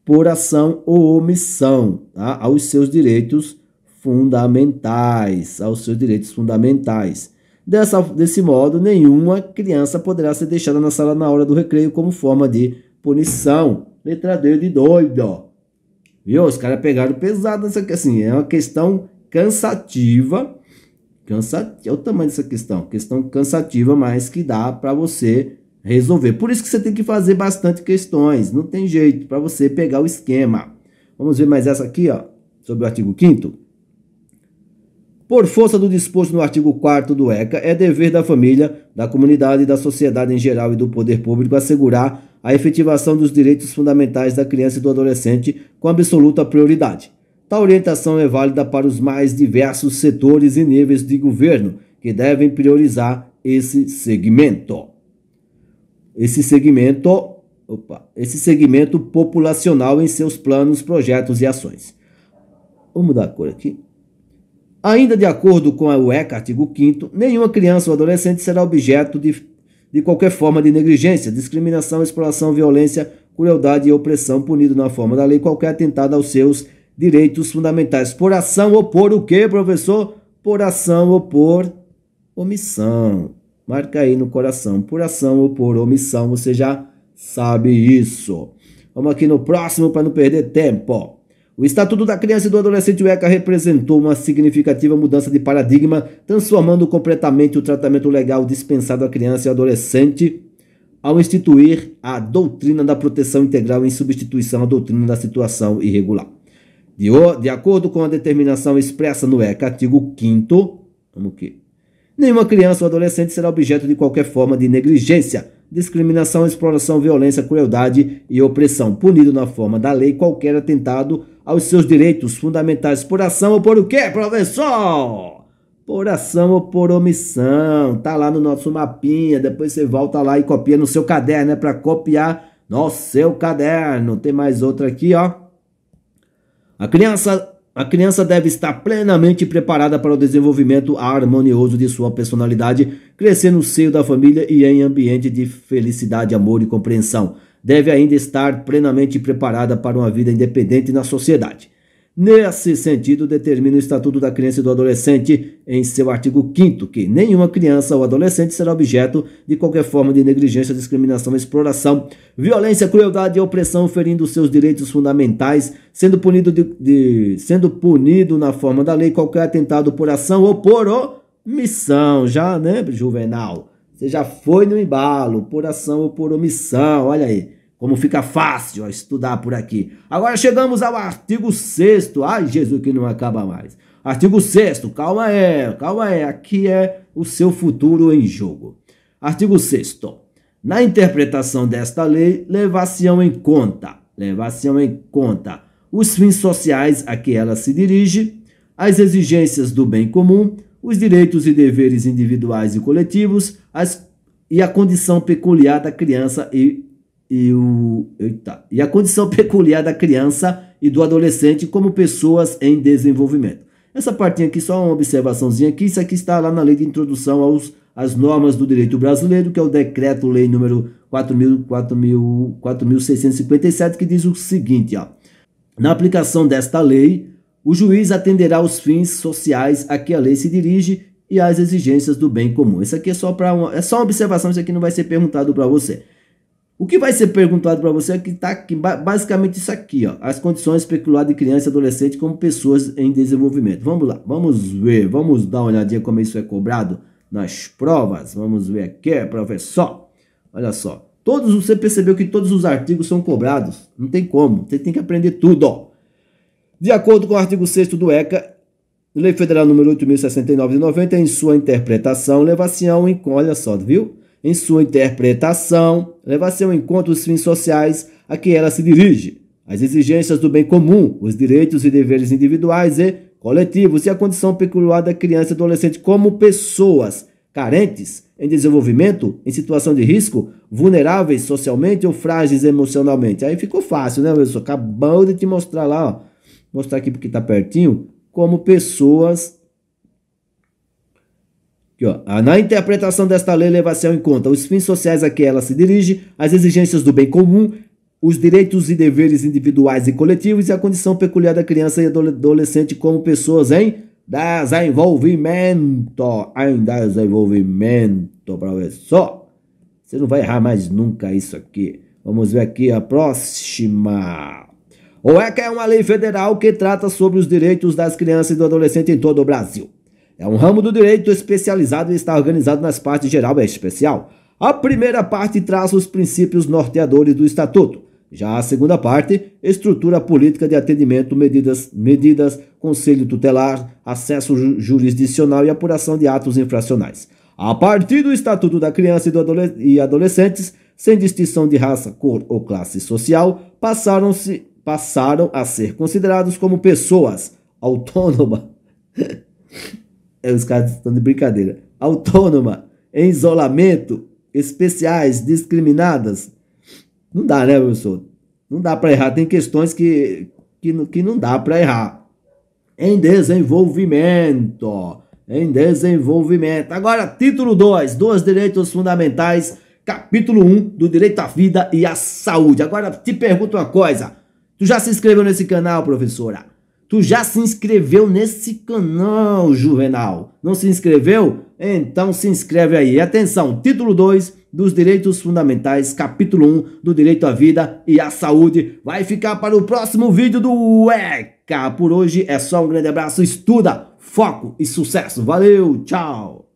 S1: Por ação ou omissão, tá? Aos seus direitos fundamentais, Desse modo, nenhuma criança poderá ser deixada na sala na hora do recreio como forma de punição. Letra D de doido. Viu? Os caras pegaram pesado nessa questão. Assim, é uma questão cansativa. É o tamanho dessa questão. Questão cansativa, mas que dá para você resolver. Por isso que você tem que fazer bastante questões. Não tem jeito para você pegar o esquema. Vamos ver mais essa aqui, ó, sobre o artigo 5º. Por força do disposto no artigo 4º do ECA, é dever da família, da comunidade, da sociedade em geral e do poder público assegurar a efetivação dos direitos fundamentais da criança e do adolescente com absoluta prioridade. Tal orientação é válida para os mais diversos setores e níveis de governo, que devem priorizar esse segmento. Esse segmento populacional em seus planos, projetos e ações. Vamos mudar a cor aqui. Ainda de acordo com o ECA, artigo 5º, nenhuma criança ou adolescente será objeto de qualquer forma de negligência, discriminação, exploração, violência, crueldade e opressão, punido na forma da lei qualquer atentado aos seus direitos fundamentais, por ação ou por o quê, professor? Por ação ou por omissão. Marca aí no coração, por ação ou por omissão, você já sabe isso. Vamos aqui no próximo para não perder tempo. O Estatuto da Criança e do Adolescente, o ECA, representou uma significativa mudança de paradigma, transformando completamente o tratamento legal dispensado à criança e ao adolescente, ao instituir a doutrina da proteção integral em substituição à doutrina da situação irregular. De acordo com a determinação expressa no ECA, artigo 5º, vamos aqui. Nenhuma criança ou adolescente será objeto de qualquer forma de negligência, discriminação, exploração, violência, crueldade e opressão, punido na forma da lei qualquer atentado aos seus direitos fundamentais por ação ou por o quê, professor? Por ação ou por omissão. Tá lá no nosso mapinha, depois você volta lá e copia no seu caderno, é para copiar no seu caderno. Tem mais outra aqui, ó. A criança deve estar plenamente preparada para o desenvolvimento harmonioso de sua personalidade, crescer no seio da família e em ambiente de felicidade, amor e compreensão. Deve ainda estar plenamente preparada para uma vida independente na sociedade. Nesse sentido, determina o Estatuto da Criança e do Adolescente, em seu artigo 5º, que nenhuma criança ou adolescente será objeto de qualquer forma de negligência, discriminação, exploração, violência, crueldade e opressão, ferindo seus direitos fundamentais, sendo punido na forma da lei qualquer atentado por ação ou por omissão. Já, né, Juvenal? Você já foi no embalo, por ação ou por omissão, olha aí. Como fica fácil estudar por aqui. Agora chegamos ao artigo 6º. Ai, Jesus, que não acaba mais. Artigo 6º, calma aí. Aqui é o seu futuro em jogo. Artigo 6º. Na interpretação desta lei, levar-se-ão em conta os fins sociais a que ela se dirige, as exigências do bem comum, os direitos e deveres individuais e coletivos, e a condição peculiar da criança e a condição peculiar da criança e do adolescente como pessoas em desenvolvimento. Essa partinha aqui, só uma observaçãozinha aqui, isso aqui está lá na lei de introdução às normas do direito brasileiro, que é o decreto-lei número 4.657, que diz o seguinte, ó. Na aplicação desta lei, o juiz atenderá aos fins sociais a que a lei se dirige e às exigências do bem comum. Isso aqui é só uma observação, isso aqui não vai ser perguntado para você. O que vai ser perguntado para você é que está aqui, basicamente isso aqui, ó, as condições peculiares de criança e adolescente como pessoas em desenvolvimento. Vamos lá, vamos ver, vamos dar uma olhadinha como isso é cobrado nas provas. Vamos ver aqui, professor. Olha só, Você percebeu que todos os artigos são cobrados. Não tem como. Você tem que aprender tudo, ó. De acordo com o artigo 6º do ECA, Lei Federal número 8.069 de 90, em sua interpretação, levar-se-ão em conta, olha só, viu? Em sua interpretação, levar-se-ão em conta os fins sociais a que ela se dirige, as exigências do bem comum, os direitos e deveres individuais e coletivos e a condição peculiar da criança e adolescente como pessoas carentes, em desenvolvimento, em situação de risco, vulneráveis socialmente ou frágeis emocionalmente. Aí ficou fácil, né, Wilson? Acabou de te mostrar lá, ó. Mostrar aqui porque tá pertinho, como pessoas. Aqui, ó. Na interpretação desta lei, levar-se em conta os fins sociais a que ela se dirige, as exigências do bem comum, os direitos e deveres individuais e coletivos e a condição peculiar da criança e adolescente como pessoas em desenvolvimento. Em desenvolvimento, professor. Você não vai errar mais nunca isso aqui. Vamos ver aqui a próxima. O ECA é uma lei federal que trata sobre os direitos das crianças e do adolescente em todo o Brasil. É um ramo do direito especializado e está organizado nas partes geral e especial. A primeira parte traça os princípios norteadores do Estatuto. Já a segunda parte, estrutura a política de atendimento, medidas, conselho tutelar, acesso jurisdicional e apuração de atos infracionais. A partir do Estatuto da Criança e Adolescentes, sem distinção de raça, cor ou classe social, passaram a ser considerados como pessoas autônomas. Os caras estão de brincadeira. Autônoma, em isolamento, especiais, discriminadas. Não dá, né, professor? Não dá para errar. Tem questões que não dá para errar. Em desenvolvimento. Em desenvolvimento. Agora, título 2, dos direitos fundamentais, capítulo 1, do direito à vida e à saúde. Agora, te pergunto uma coisa. Tu já se inscreveu nesse canal, professora? Tu já se inscreveu nesse canal, Juvenal? Não se inscreveu? Então se inscreve aí. Atenção, título 2 dos direitos fundamentais, capítulo 1 do direito à vida e à saúde. Vai ficar para o próximo vídeo do ECA. Por hoje é só um grande abraço, estuda, foco e sucesso. Valeu, tchau!